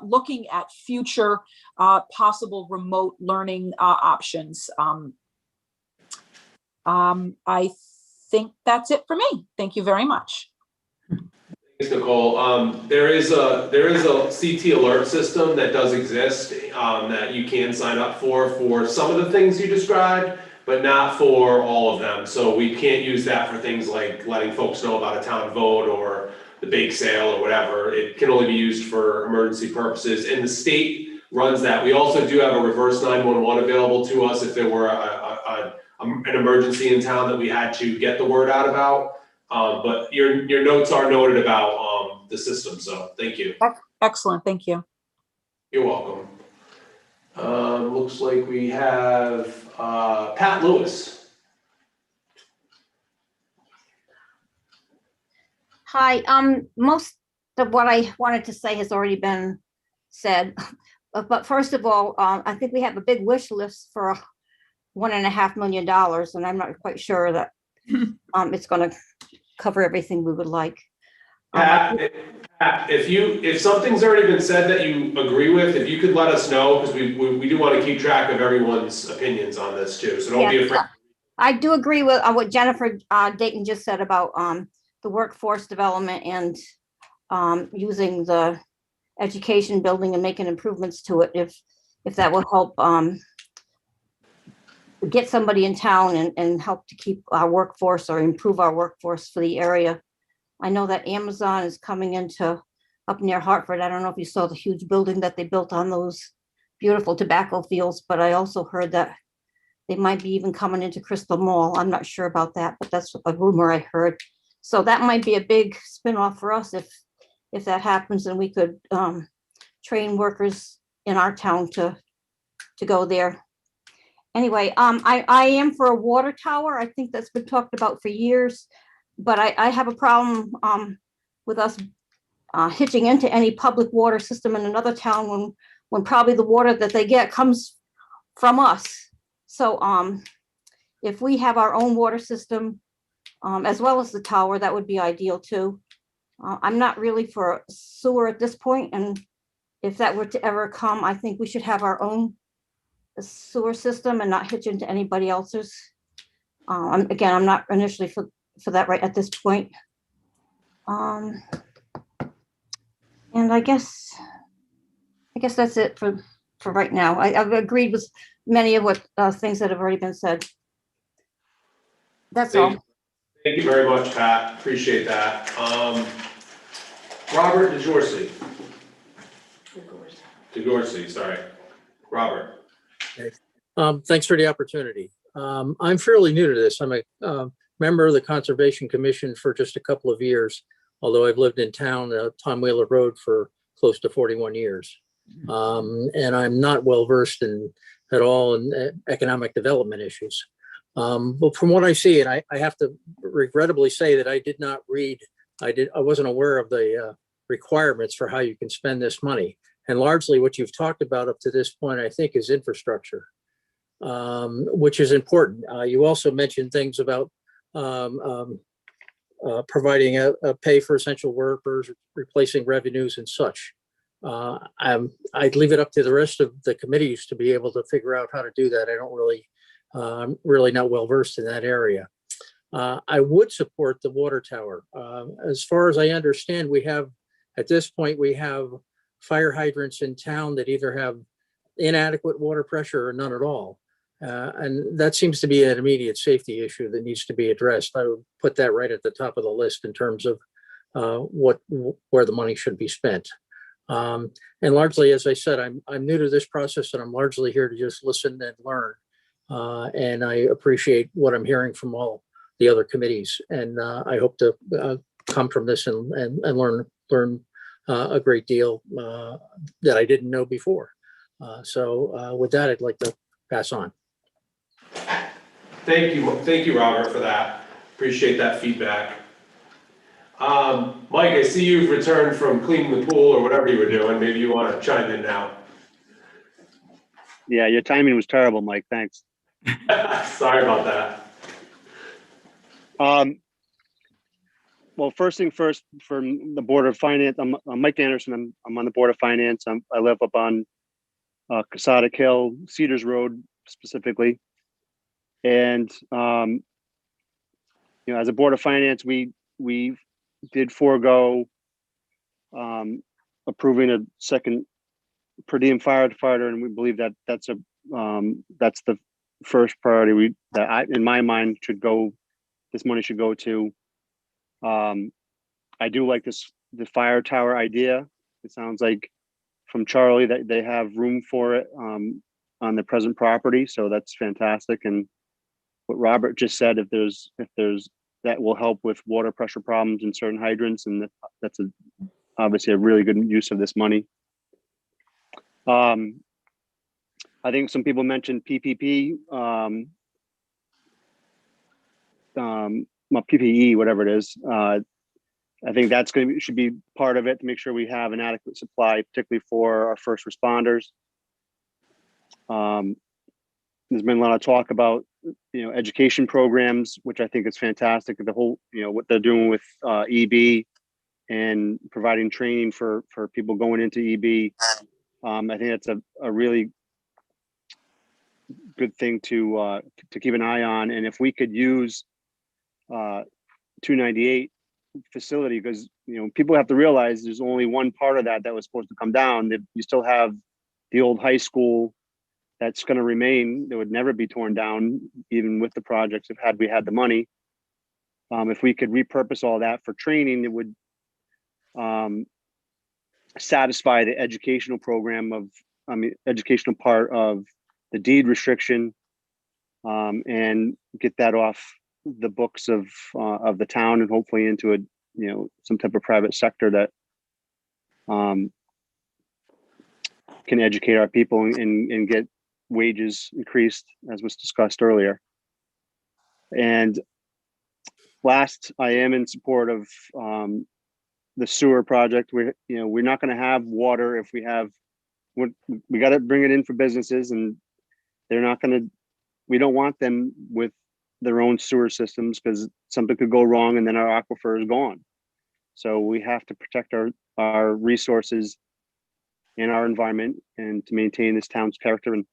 looking at future possible remote learning options. I think that's it for me. Thank you very much. Thanks, Nicole. There is a CT alert system that does exist that you can sign up for some of the things you described, but not for all of them. So we can't use that for things like letting folks know about a town vote or the bake sale or whatever. It can only be used for emergency purposes, and the state runs that. We also do have a reverse 911 available to us if there were an emergency in town that we had to get the word out about. But your notes are noted about the system, so thank you. Excellent, thank you. You're welcome. Looks like we have Pat Lewis. Hi, most of what I wanted to say has already been said. But first of all, I think we have a big wish list for $1.5 million, and I'm not quite sure that it's going to cover everything we would like. Pat, if something's already been said that you agree with, if you could let us know, because we do want to keep track of everyone's opinions on this too, so don't be Yeah, afraid. I do agree with what Jennifer Dayton just said about the workforce development and using the education building and making improvements to it if that will help get somebody in town and help to keep our workforce or improve our workforce for the area. I know that Amazon is coming into up near Hartford. I don't know if you saw the huge building that they built on those beautiful tobacco fields, but I also heard that they might be even coming into Crystal Mall. I'm not sure about that, but that's a rumor I heard. So that might be a big spinoff for us if that happens, and we could train workers in our town to go there. Anyway, I am for a water tower. I think that's been talked about for years, but I have a problem with us hitching into any public water system in another town when probably the water that they get comes from us. So if we have our own water system as well as the tower, that would be ideal too. I'm not really for sewer at this point, and if that were to ever come, I think we should have our own sewer system and not hitch into anybody else's. Again, I'm not initially for that right at this point. And I guess that's it for right now. I've agreed with many of what things that have already been said. That's all. Thank you very much, Pat. Appreciate that. Robert DeGorsey, sorry. Robert. Thanks for the opportunity. I'm fairly new to this. I'm a member of the Conservation Commission for just a couple of years, although I've lived in town, Tom Wheeler Road, for close to 41 years. And I'm not well versed at all in economic development issues. But from what I see, and I have to regrettably say that I did not read, I wasn't aware of the requirements for how you can spend this money. And largely what you've talked about up to this point, I think, is infrastructure, which is important. You also mentioned things about providing a pay for essential workers, replacing revenues and such. I'd leave it up to the rest of the committees to be able to figure out how to do that. I don't really, I'm really not well versed in that area. I would support the water tower. As far as I understand, at this point, we have fire hydrants in town that either have inadequate water pressure or none at all. And that seems to be an immediate safety issue that needs to be addressed. I would put that right at the top of the list in terms of where the money should be spent. And largely, as I said, I'm new to this process, and I'm largely here to just listen and learn. And I appreciate what I'm hearing from all the other committees. And I hope to come from this and learn a great deal that I didn't know before. So with that, I'd like to pass on. Thank you, Robert, for that. Appreciate that feedback. Mike, I see you've returned from cleaning the pool or whatever you were doing. Maybe you want to chime in now. Yeah, your timing was terrible, Mike. Thanks. Sorry about that. Well, first thing first, for the Board of Finance, I'm Mike Anderson. I'm on the Board of Finance. I live up on Casadic Hill, Cedars Road specifically. And, as a Board of Finance, we did forego approving a second per diem firefighter, and we believe that that's the first priority in my mind, this money should go to. I do like the fire tower idea. It sounds like from Charlie that they have room for it on the present property, so that's fantastic. And what Robert just said, if there's that will help with water pressure problems in certain hydrants, and that's obviously a really good use of this money. I think some people mentioned PPP, PPE, whatever it is. I think that's should be part of it to make sure we have an adequate supply, particularly for our first responders. There's been a lot of talk about, education programs, which I think is fantastic. The whole, what they're doing with EB and providing training for people going into EB. I think that's a really good thing to keep an eye on. And if we could use 298 facility, because people have to realize there's only one part of that was supposed to come down. That you still have the old high school that's going to remain. That would never be torn down, even with the projects. If we had the money, if we could repurpose all that for training, it would satisfy the educational program educational part of the deed restriction, and get that off the books of the town, and hopefully into some type of private sector that can educate our people and get wages increased, as was discussed earlier. And last, I am in support of the sewer project. We're not going to have water if we got to bring it in for businesses, and they're not going to. We don't want them with their own sewer systems, because something could go wrong and then our aquifer is gone. So we have to protect our resources and our environment, and to maintain this town's character. And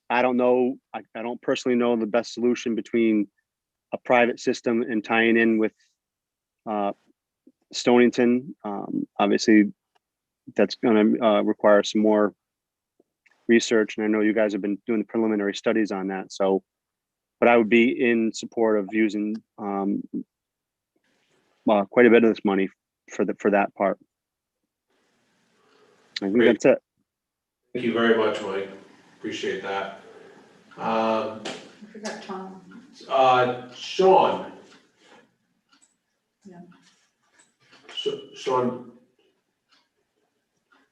I don't know, I don't personally know the best solution between a private system and tying in with Stonington. Obviously, that's going to require some more research, and I know you guys have been doing the preliminary studies on that. So, but I would be in support of using quite a bit of this money for that part. I think Great. that's it. Thank you very much, Mike. Appreciate that. I forgot Tom. Sean. Yeah. Sean,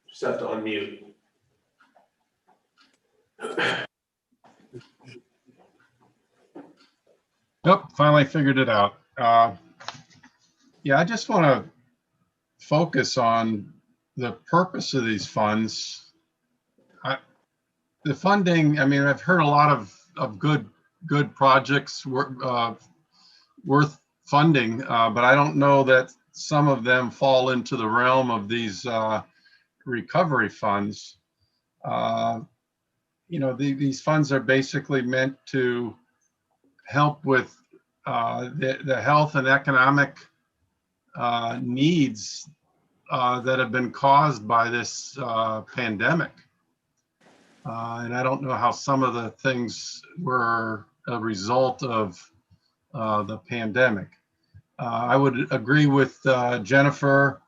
just have to unmute. Nope, finally figured it out. Yeah, I just want to focus on the purpose of these funds. The funding, I mean, I've heard a lot of good projects worth funding, but I don't know that some of them fall into the realm of these recovery funds. These funds are basically meant to help with the health and economic needs that have been caused by this pandemic. And I don't know how some of the things were a result of the pandemic. I would agree with Jennifer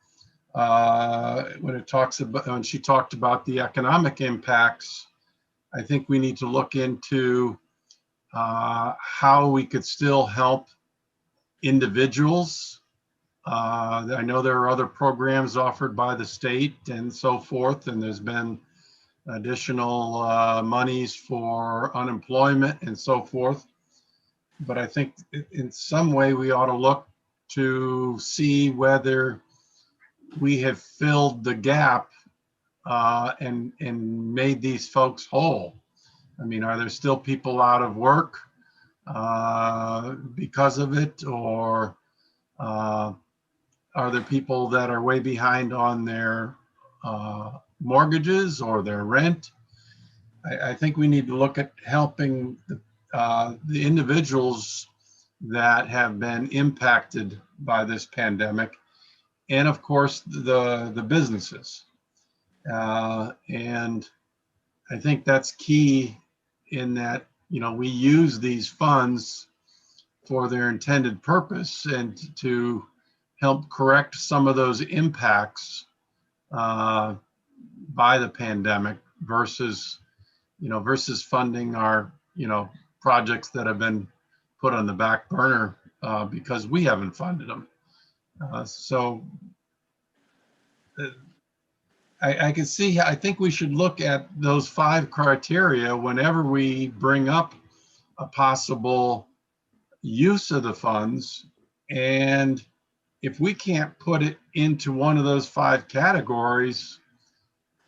when she talked about the economic impacts. I think we need to look into how we could still help individuals. I know there are other programs offered by the state and so forth, and there's been additional monies for unemployment and so forth. But I think in some way we ought to look to see whether we have filled the gap and made these folks whole. I mean, are there still people out of work because of it, or are there people that are way behind on their mortgages or their rent? I think we need to look at helping the individuals that have been impacted by this pandemic, and of course the businesses. And I think that's key in that, we use these funds for their intended purpose and to help correct some of those impacts by the pandemic versus funding our, projects that have been put on the back burner because we haven't funded them. I can see, I think we should look at those 5 criteria whenever we bring up a possible use of the funds. And if we can't put it into one of those 5 categories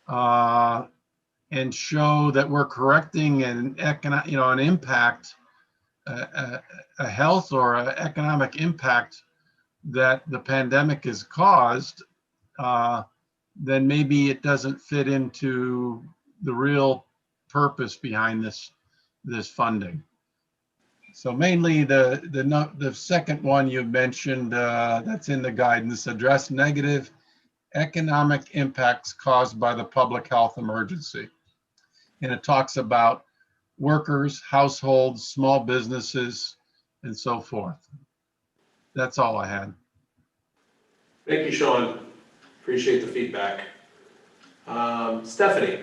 and show that we're correcting an impact, a health or an economic impact that the pandemic has caused, then maybe it doesn't fit into the real purpose behind this funding. So mainly the second one you mentioned, that's in the guidance, address negative economic impacts caused by the public health emergency. And it talks about workers, households, small businesses, and so forth. That's all I had. Thank you, Sean. Appreciate the feedback. Stephanie.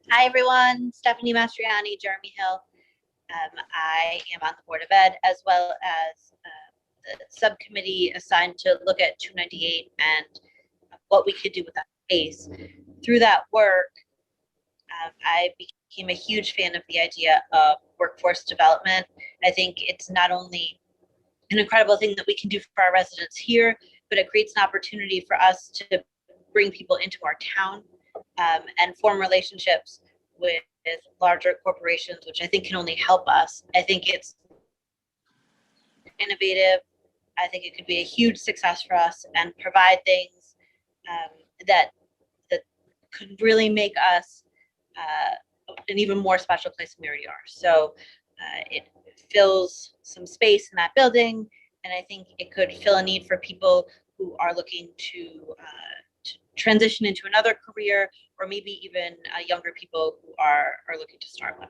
Hi, everyone. Stephanie Mastriani, Jeremy Hill. I am on the Board of Ed as well as the subcommittee assigned to look at 298 and what we could do with that space. Through that work, I became a huge fan of the idea of workforce development. I think it's not only an incredible thing that we can do for our residents here, but it creates an opportunity for us to bring people into our town and form relationships with larger corporations, which I think can only help us. I think it's innovative. I think it could be a huge success for us and provide things that could really make us an even more special place than we already are. So it fills some space in that building, and I think it could fill a need for people who are looking to transition into another career, or maybe even younger people who are looking to start one.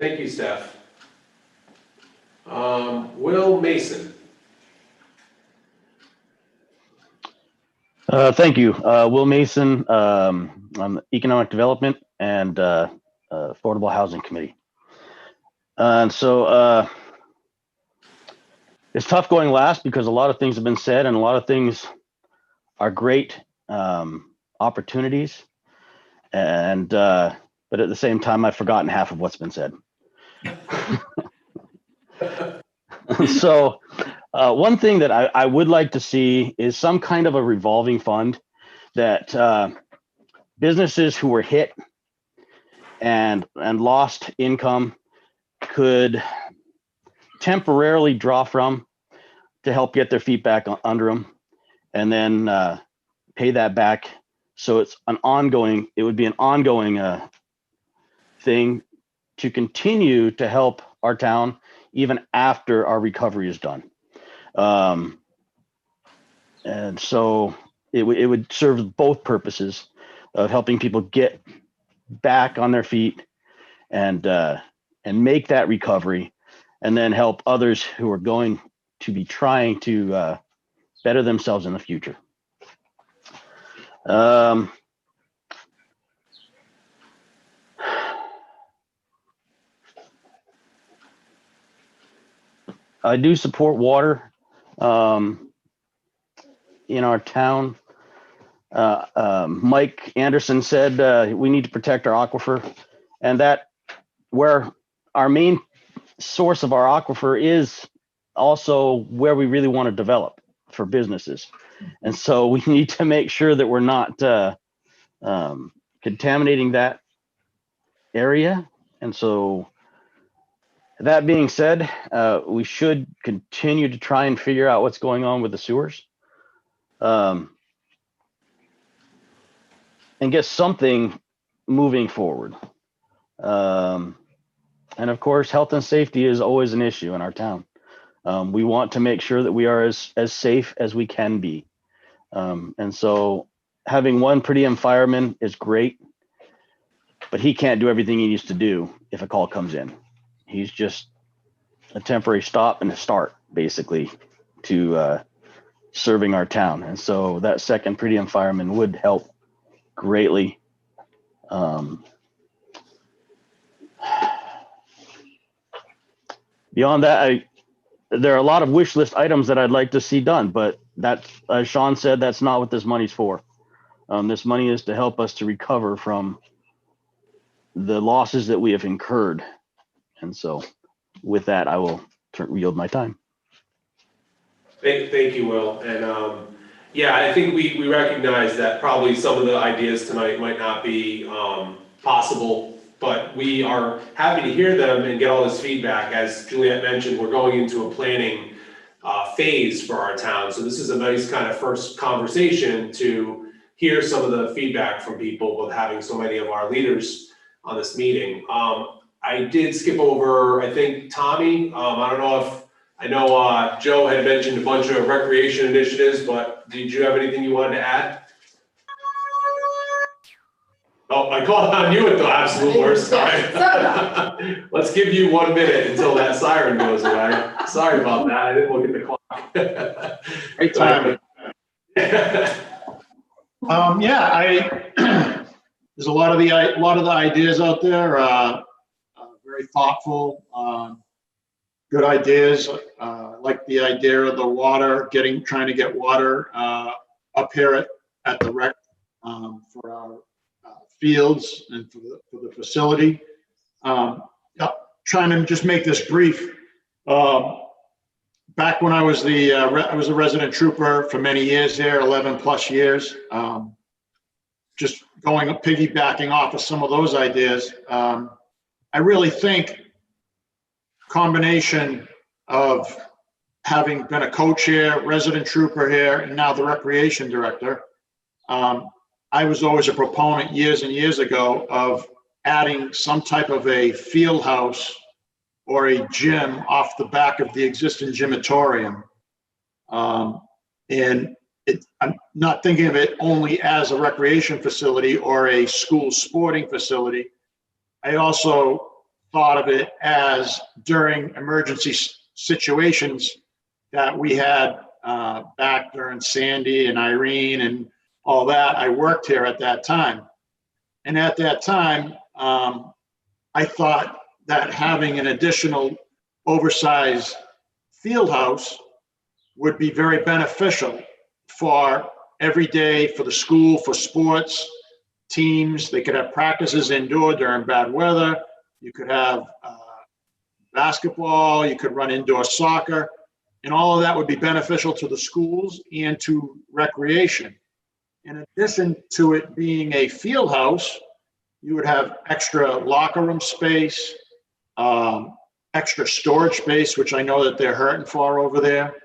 Thank you, Steph. Will Mason. Thank you. Will Mason, on the Economic Development and Affordable Housing Committee. And so it's tough going last because a lot of things have been said and a lot of things are great opportunities. And but at the same time, I've forgotten half of what's been said. So one thing that I would like to see is some kind of a revolving fund that businesses who were hit and lost income could temporarily draw from to help get their feet back under them, and then pay that back. So it's it would be an ongoing thing to continue to help our town even after our recovery is done. And so it would serve both purposes of helping people get back on their feet and make that recovery, and then help others who are going to be trying to better themselves in the future. I do support water in our town. Mike Anderson said we need to protect our aquifer, and that where our main source of our aquifer is also where we really want to develop for businesses. And so we need to make sure that we're not contaminating that area. And so that being said, we should continue to try and figure out what's going on with the sewers. And get something moving forward. And of course, health and safety is always an issue in our town. We want to make sure that we are as safe as we can be. And so having one per diem fireman is great, but he can't do everything he needs to do if a call comes in. He's just a temporary stop and a start, basically, to serving our town. And so that second per diem fireman would help greatly. Beyond that, there are a lot of wish list items that I'd like to see done, but that's, as Sean said, that's not what this money's for. This money is to help us to recover from the losses that we have incurred. And so with that, I will yield my time. Thank you, Will. And yeah, I think we recognize that probably some of the ideas tonight might not be possible but we are happy to hear them and get all this feedback. As Juliet mentioned, we're going into a planning phase for our town. So this is a nice kind of first conversation to hear some of the feedback from people with having so many of our leaders on this meeting. I did skip over, I think, Tommy. I don't know if, I know Joe had mentioned a bunch of recreation initiatives, but did you have anything you wanted to add? Oh, I called on you at the absolute worst time. Let's give you 1 minute until that siren goes away. Sorry about that. I didn't look at the clock. Great timing. There's a lot of the ideas out there, very thoughtful, good ideas. Like the idea of the water, trying to get water up here at the rec for our fields and for the facility. Trying to just make this brief. Back when I was I was a resident trooper for many years there, 11 plus years. Just piggybacking off of some of those ideas. I really think combination of having been a co-chair, resident trooper here, and now the recreation director, I was always a proponent years and years ago of adding some type of a field house or a gym off the back of the existing gymatorium. I'm not thinking of it only as a recreation facility or a school sporting facility. I also thought of it as during emergency situations that we had back during Sandy and Irene and all that. I worked here at that time. And at that time, I thought that having an additional oversized field house would be very beneficial for every day, for the school, for sports teams. They could have practices indoor during bad weather. You could have basketball, you could run indoor soccer, and all of that would be beneficial to the schools and to recreation. In addition to it being a field house, you would have extra locker room space, extra storage space, which I know that they're hurting for over there.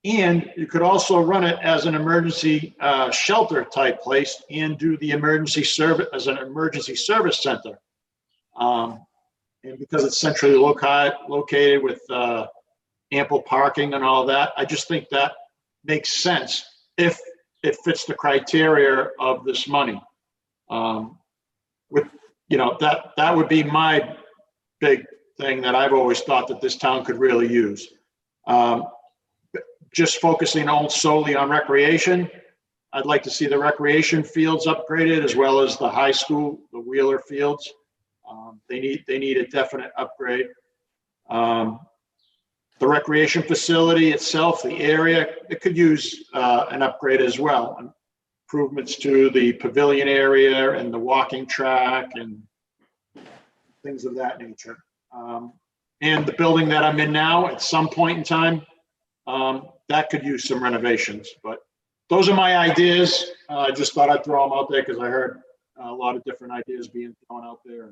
And you could also run it as an emergency shelter type place and do the emergency service as an emergency service center. And because it's centrally located with ample parking and all that, I just think that makes sense if it fits the criteria of this money. That would be my big thing that I've always thought that this town could really use. Just focusing solely on recreation, I'd like to see the recreation fields upgraded as well as the high school, the Wheeler fields. They need a definite upgrade. The recreation facility itself, the area, it could use an upgrade as well. Improvements to the pavilion area and the walking track and things of that nature. And the building that I'm in now, at some point in time, that could use some renovations. But those are my ideas. I just thought I'd throw them out there because I heard a lot of different ideas being thrown out there.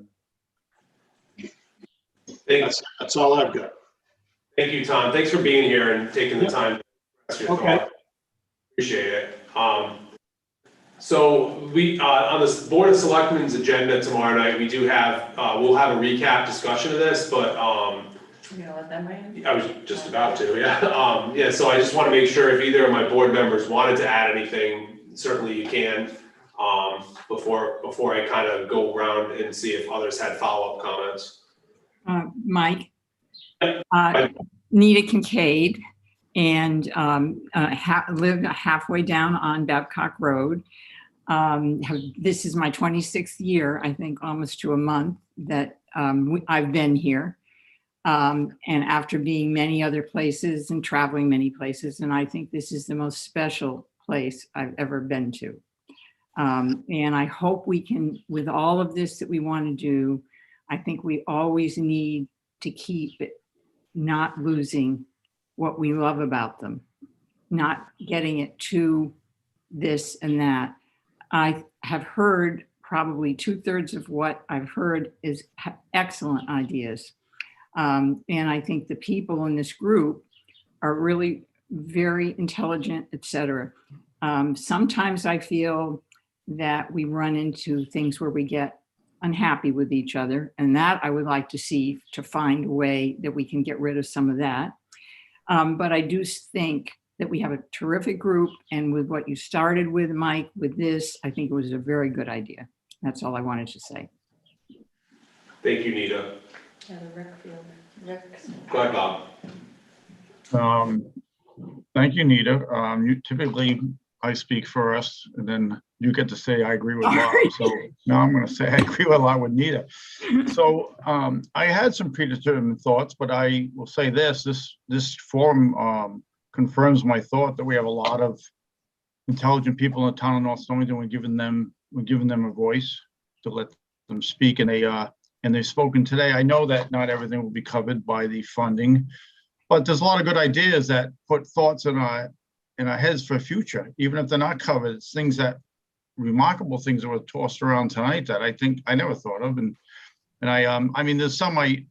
And that's all I've got. Thank you, Tom. Thanks for being here and taking the time to express your thought. Appreciate it. So we on this Board of Selectmen's agenda tomorrow night, we do have we'll have a recap discussion of this, but You gonna let them weigh in? I was just about to, yeah. Yeah, so I just want to make sure if either of my board members wanted to add anything, certainly you can, before I kind of go around and see if others had follow-up comments. Mike, Nita Kincaid, and live halfway down on Babcock Road. This is my 26th year, I think almost to a month that I've been here. And after being many other places and traveling many places, and I think this is the most special place I've ever been to. And I hope we can, with all of this that we want to do, I think we always need to keep it, not losing what we love about them, not getting it to this and that. I have heard probably 2/3 of what I've heard is excellent ideas. And I think the people in this group are really very intelligent, et cetera. Sometimes I feel that we run into things where we get unhappy with each other, and that I would like to see, to find a way that we can get rid of some of that. But I do think that we have a terrific group, and with what you started with, Mike, with this, I think it was a very good idea. That's all I wanted to say. Thank you, Nita. Yeah, the rec field. Go ahead, Bob. Thank you, Nita. You typically, I speak first, and then you get to say I agree with Bob. So now I'm going to say I agree a lot with Nita. So I had some predetermined thoughts, but I will say this forum confirms my thought that we have a lot of intelligent people in the town of North Stonington. We're giving them a voice to let them speak, and they've spoken today. I know that not everything will be covered by the funding, but there's a lot of good ideas that put thoughts in our heads for the future, even if they're not covered. It's things remarkable things that were tossed around tonight that I think I never thought of. And I mean, there's some I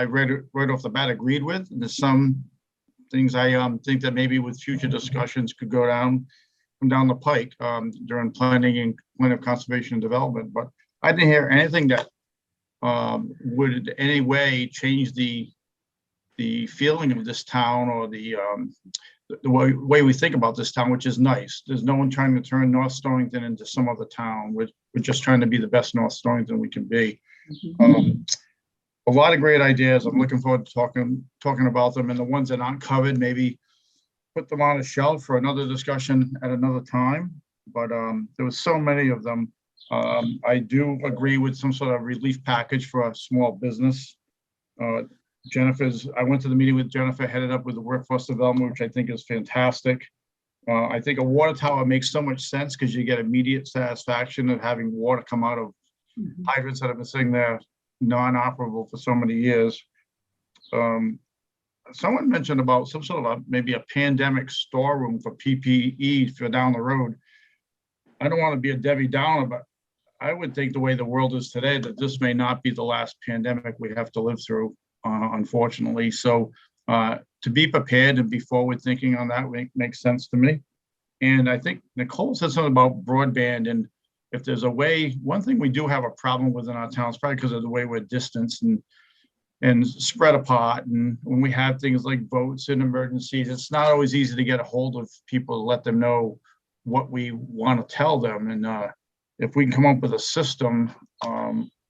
read right off the bat agreed with, and there's some things I think that maybe with future discussions could come down the pike during planning and plan of conservation and development. But I didn't hear anything that would in any way change the feeling of this town or the way we think about this town, which is nice. There's no one trying to turn North Stonington into some other town. We're just trying to be the best North Stonington we can be. A lot of great ideas. I'm looking forward to talking about them, and the ones that aren't covered, maybe put them on a shelf for another discussion at another time. But there was so many of them. I do agree with some sort of relief package for a small business. I went to the meeting with Jennifer, headed up with the workforce development, which I think is fantastic. I think a water tower makes so much sense because you get immediate satisfaction of having water come out of hydrants that have been sitting there non-operable for so many years. Someone mentioned about some sort of maybe a pandemic storeroom for PPE for down the road. I don't want to be a Debbie Downer, but I would think the way the world is today, that this may not be the last pandemic we have to live through, unfortunately. So to be prepared and be forward thinking on that makes sense to me. And I think Nicole said something about broadband, and if there's a way, one thing we do have a problem with in our town is probably because of the way we're distanced and spread apart. And when we have things like votes and emergencies, it's not always easy to get a hold of people to let them know what we want to tell them. And if we can come up with a system,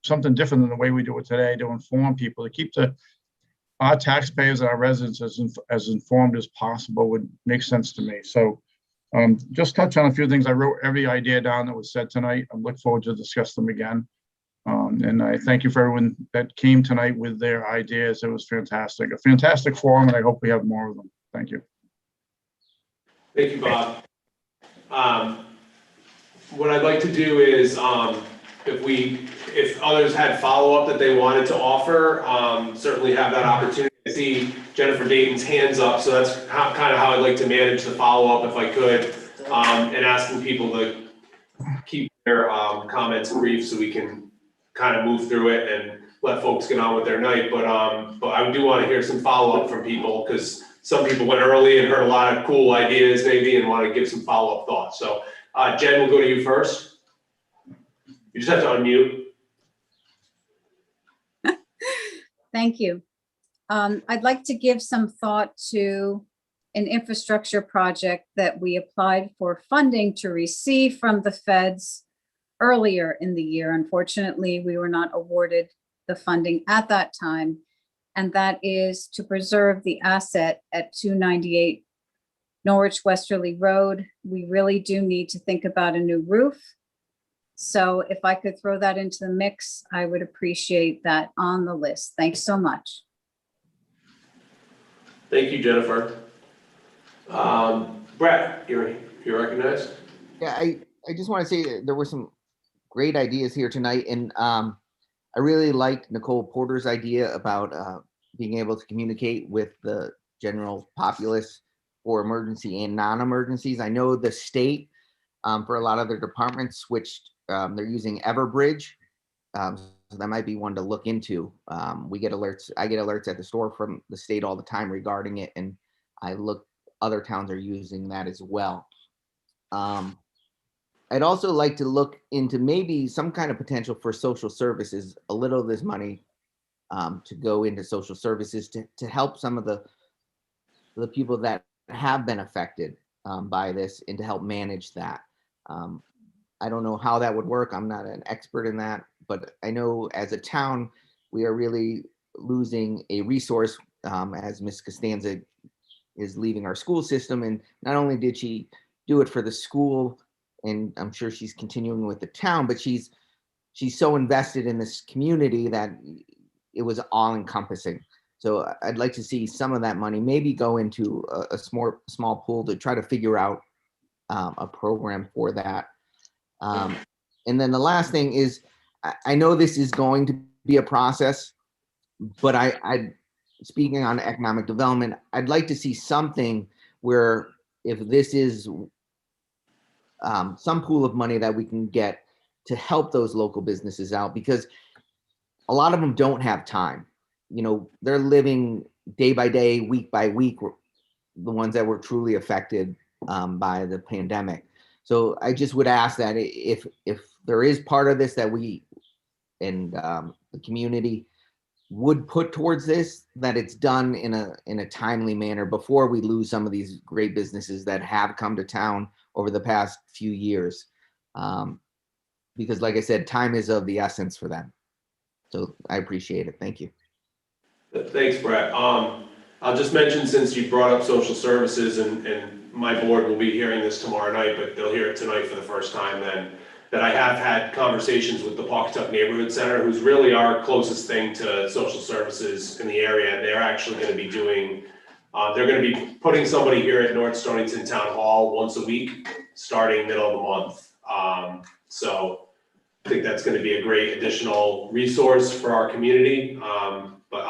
something different than the way we do it today, to inform people, to keep our taxpayers and our residents as informed as possible, would make sense to me. So just touch on a few things. I wrote every idea down that was said tonight. I look forward to discuss them again. And I thank you for everyone that came tonight with their ideas. It was fantastic, a fantastic forum, and I hope we have more of them. Thank you. Thank you, Bob. What I'd like to do is, if others had follow-up that they wanted to offer, certainly have that opportunity. I see Jennifer Dayton's hands up, so that's kind of how I'd like to manage the follow-up if I could, and asking people to keep their comments brief so we can kind of move through it and let folks get on with their night. But I do want to hear some follow-up from people, because some people went early and heard a lot of cool ideas maybe and want to give some follow-up thoughts. So Jen, we'll go to you first. You just have to unmute. Thank you. I'd like to give some thought to an infrastructure project that we applied for funding to receive from the feds earlier in the year. Unfortunately, we were not awarded the funding at that time, and that is to preserve the asset at 298 Norwich Westerly Road. We really do need to think about a new roof. So if I could throw that into the mix, I would appreciate that on the list. Thanks so much. Thank you, Jennifer. Brett, you're recognized. Yeah, I just want to say that there were some great ideas here tonight, and I really liked Nicole Porter's idea about being able to communicate with the general populace for emergency and non-emergencies. I know the state, for a lot of their departments, switched they're using Everbridge. So that might be one to look into. We get alerts. I get alerts at the store from the state all the time regarding it, and I look. Other towns are using that as well. I'd also like to look into maybe some kind of potential for social services. A little of this money to go into social services to help some of the people that have been affected by this and to help manage that. I don't know how that would work. I'm not an expert in that, but I know as a town, we are really losing a resource as Ms. Costanza is leaving our school system. And not only did she do it for the school, and I'm sure she's continuing with the town, but she's so invested in this community that it was all encompassing. So I'd like to see some of that money maybe go into a small pool to try to figure out a program for that. And then the last thing is, I know this is going to be a process, but I speaking on economic development, I'd like to see something where if this is some pool of money that we can get to help those local businesses out, because a lot of them don't have time. You know, they're living day by day, week by week, the ones that were truly affected by the pandemic. So I just would ask that if there is part of this that we and the community would put towards this, that it's done in a timely manner before we lose some of these great businesses that have come to town over the past few years. Because like I said, time is of the essence for them. So I appreciate it. Thank you. Thanks, Brett. I'll just mention, since you brought up social services, and my board will be hearing this tomorrow night, but they'll hear it tonight for the first time then, that I have had conversations with the Pawcatuck Neighborhood Center, who's really our closest thing to social services in the area. They're actually going to be doing, they're going to be putting somebody here at North Stonington Town Hall once a week, starting middle of the month. So I think that's going to be a great additional resource for our community. But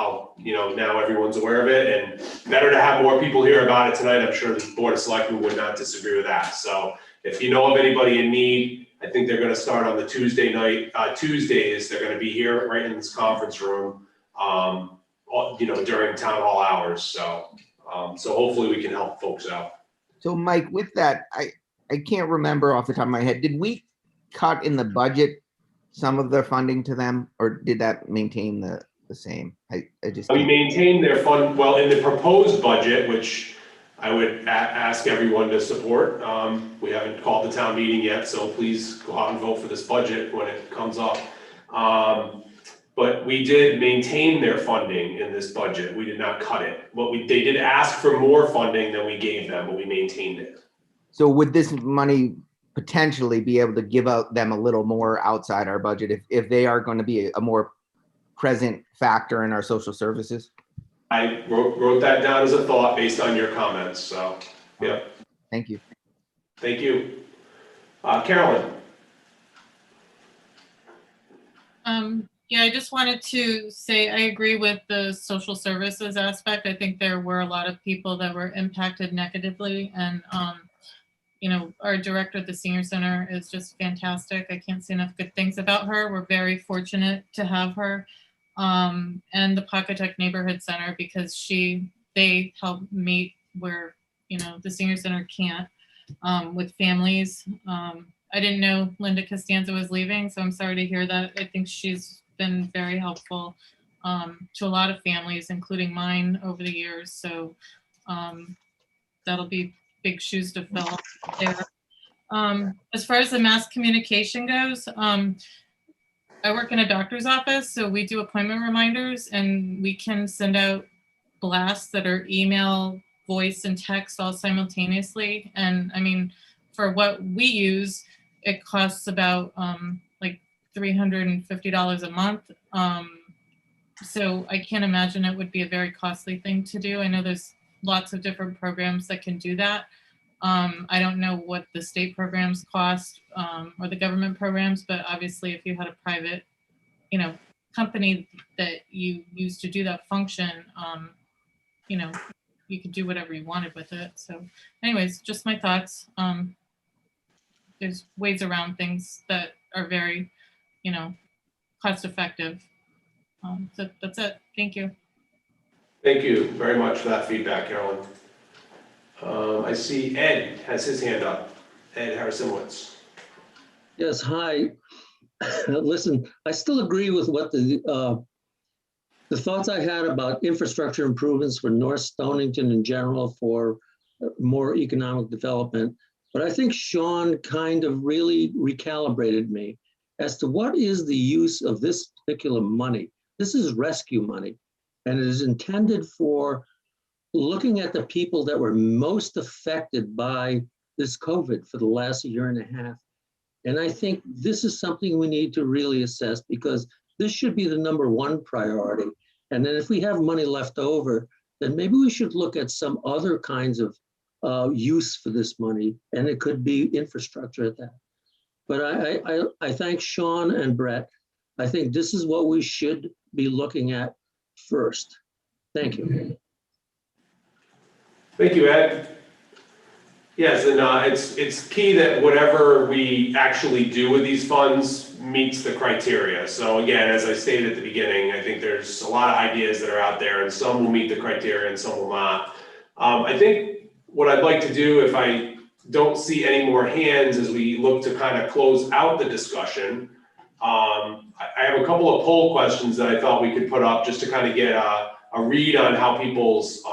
now everyone's aware of it, and better to have more people hear about it tonight. I'm sure the Board of Selectmen would not disagree with that. So if you know of anybody in need, I think they're going to start on the Tuesday night. Tuesdays, they're going to be here right in this conference room, during town hall hours. So hopefully we can help folks out. So Mike, with that, I can't remember off the top of my head, did we cut in the budget some of their funding to them, or did that maintain the same? We maintained their fund, well, in the proposed budget, which I would ask everyone to support. We haven't called the town meeting yet, so please go out and vote for this budget when it comes up. But we did maintain their funding in this budget. We did not cut it. They did ask for more funding than we gave them, but we maintained it. So would this money potentially be able to give out them a little more outside our budget if they are going to be a more present factor in our social services? I wrote that down as a thought based on your comments, so, yeah. Thank you. Thank you. Carolyn? Yeah, I just wanted to say I agree with the social services aspect. I think there were a lot of people that were impacted negatively, and our director at the senior center is just fantastic. I can't say enough good things about her. We're very fortunate to have her. And the Pawcatuck Neighborhood Center, because they help meet where the senior center can't, with families. I didn't know Linda Costanza was leaving, so I'm sorry to hear that. I think she's been very helpful to a lot of families, including mine, over the years. So that'll be big shoes to fill there. As far as the mass communication goes, I work in a doctor's office, so we do appointment reminders, and we can send out blasts that are email, voice, and text all simultaneously. And I mean, for what we use, it costs about like $350 a month. So I can't imagine it would be a very costly thing to do. I know there's lots of different programs that can do that. I don't know what the state programs cost or the government programs, but obviously if you had a private, company that you use to do that function, you could do whatever you wanted with it. So anyways, just my thoughts. There's ways around things that are very, you know, cost effective. So that's it. Thank you. Thank you very much for that feedback, Carolyn. I see Ed has his hand up. Ed Harrison-Woods. Yes, hi. Listen, I still agree with what the thoughts I had about infrastructure improvements for North Stonington in general for more economic development. But I think Sean kind of really recalibrated me as to what is the use of this particular money. This is rescue money, and it is intended for looking at the people that were most affected by this COVID for the last year and a half. And I think this is something we need to really assess, because this should be the #1 priority. And then if we have money left over, then maybe we should look at some other kinds of use for this money, and it could be infrastructure at that. But I thank Sean and Brett. I think this is what we should be looking at first. Thank you. Thank you, Ed. Yes, and it's key that whatever we actually do with these funds meets the criteria. So again, as I stated at the beginning, I think there's a lot of ideas that are out there, and some will meet the criteria and some will not. I think what I'd like to do, if I don't see any more hands as we look to kind of close out the discussion, I have a couple of poll questions that I thought we could put up just to kind of get a read on how people's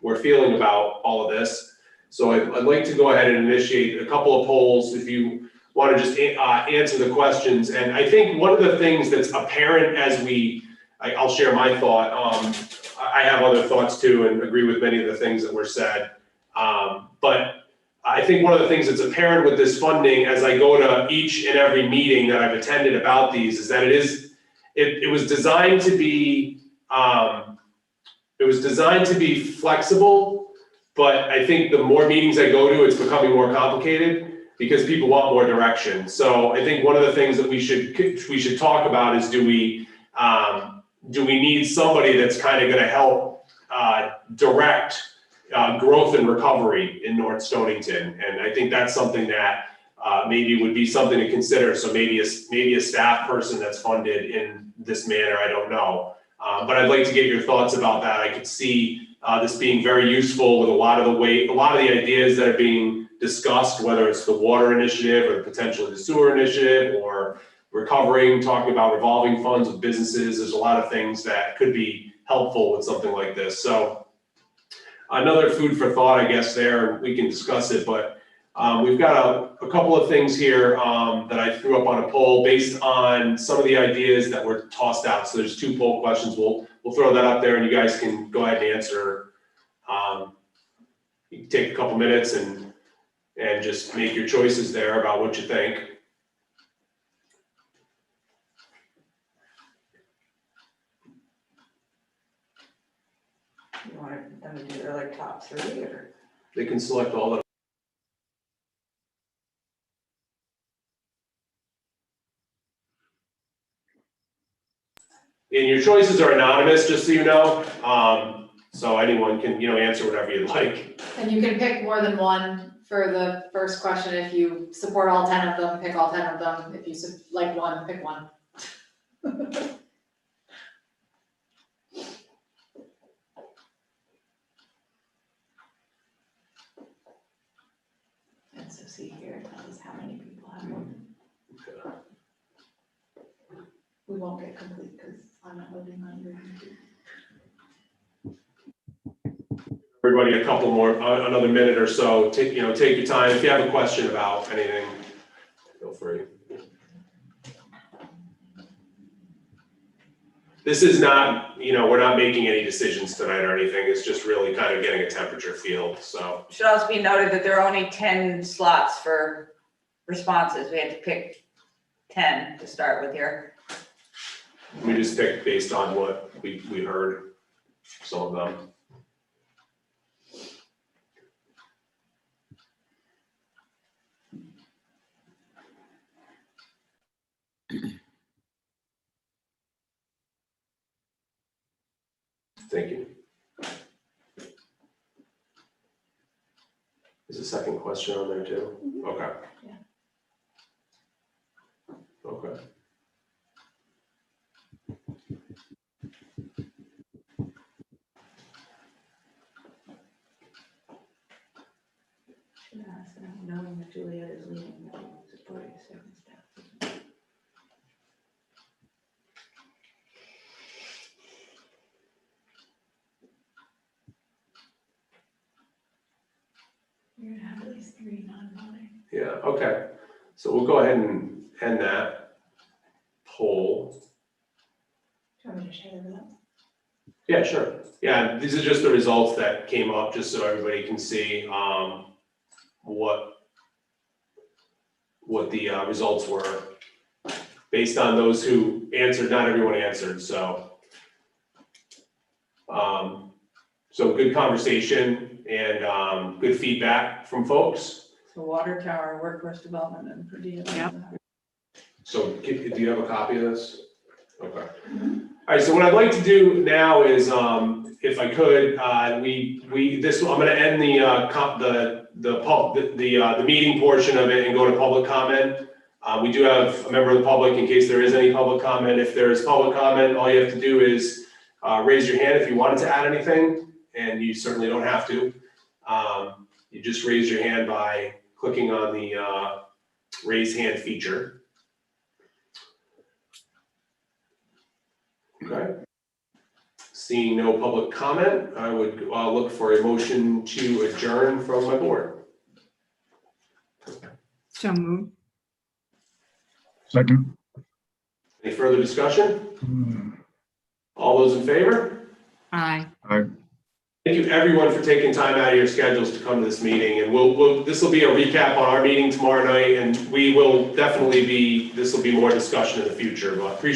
were feeling about all of this. So I'd like to go ahead and initiate a couple of polls if you want to just answer the questions. And I think one of the things that's apparent as I'll share my thought. I have other thoughts too and agree with many of the things that were said. But I think one of the things that's apparent with this funding as I go to each and every meeting that I've attended about these is that it was designed to be flexible. But I think the more meetings I go to, it's becoming more complicated because people want more direction. So I think one of the things that we should talk about is do we need somebody that's kind of going to help direct growth and recovery in North Stonington? And I think that's something that maybe would be something to consider. So maybe a staff person that's funded in this manner. I don't know, but I'd like to get your thoughts about that. I could see this being very useful with a lot of the ideas that are being discussed, whether it's the water initiative or potentially the sewer initiative or talking about revolving funds with businesses. There's a lot of things that could be helpful with something like this. So another food for thought, I guess, there, we can discuss it, but we've got a couple of things here that I threw up on a poll based on some of the ideas that were tossed out. So there's 2 poll questions. We'll throw that up there and you guys can go ahead and answer. You can take a couple minutes and just make your choices there about what you think. You want them to do their like top 3 or? They can select all the. And your choices are anonymous, just so you know. So anyone can, answer whatever you'd like. And you can pick more than one for the first question. If you support all 10 of them, pick all 10 of them. If you like one, pick one. And so see here, it tells us how many people have voted. Okay. We won't get complete because I'm not voting on your. Everybody, a couple more, another minute or so. Take your time. If you have a question about anything, feel free. This is not, we're not making any decisions tonight or anything. It's just really kind of getting a temperature feel. So Should also be noted that there are only 10 slots for responses. We had to pick 10 to start with here. we just picked based on what we heard, some of them. Thank you. Is the second question on there too? Okay. Yeah. Okay. Knowing that Juliet is leaving, it's probably a second step. You're gonna have at least 3 non-voting. Yeah, okay. So we'll go ahead and end that poll. Do you want me to share the results? Yeah, sure. Yeah, these are just the results that came up, just so everybody can see what the results were based on those who answered. Not everyone answered, so. So good conversation and good feedback from folks. So water tower, workforce development and per diem. Yep. So do you have a copy of this? Okay. All right, so what I'd like to do now is, if I could, I'm gonna end the meeting portion of it and go to public comment. We do have a member of the public in case there is any public comment. If there is public comment, all you have to do is raise your hand if you wanted to add anything, and you certainly don't have to. You just raise your hand by clicking on the raise hand feature. Okay. Seeing no public comment, I would look for a motion to adjourn from my board. So moved. Second. Any further discussion? All those in favor? Aye. Aye. Thank you everyone for taking time out of your schedules to come to this meeting, and this will be a recap on our meeting tomorrow night, and this will be more discussion in the future, but appreciate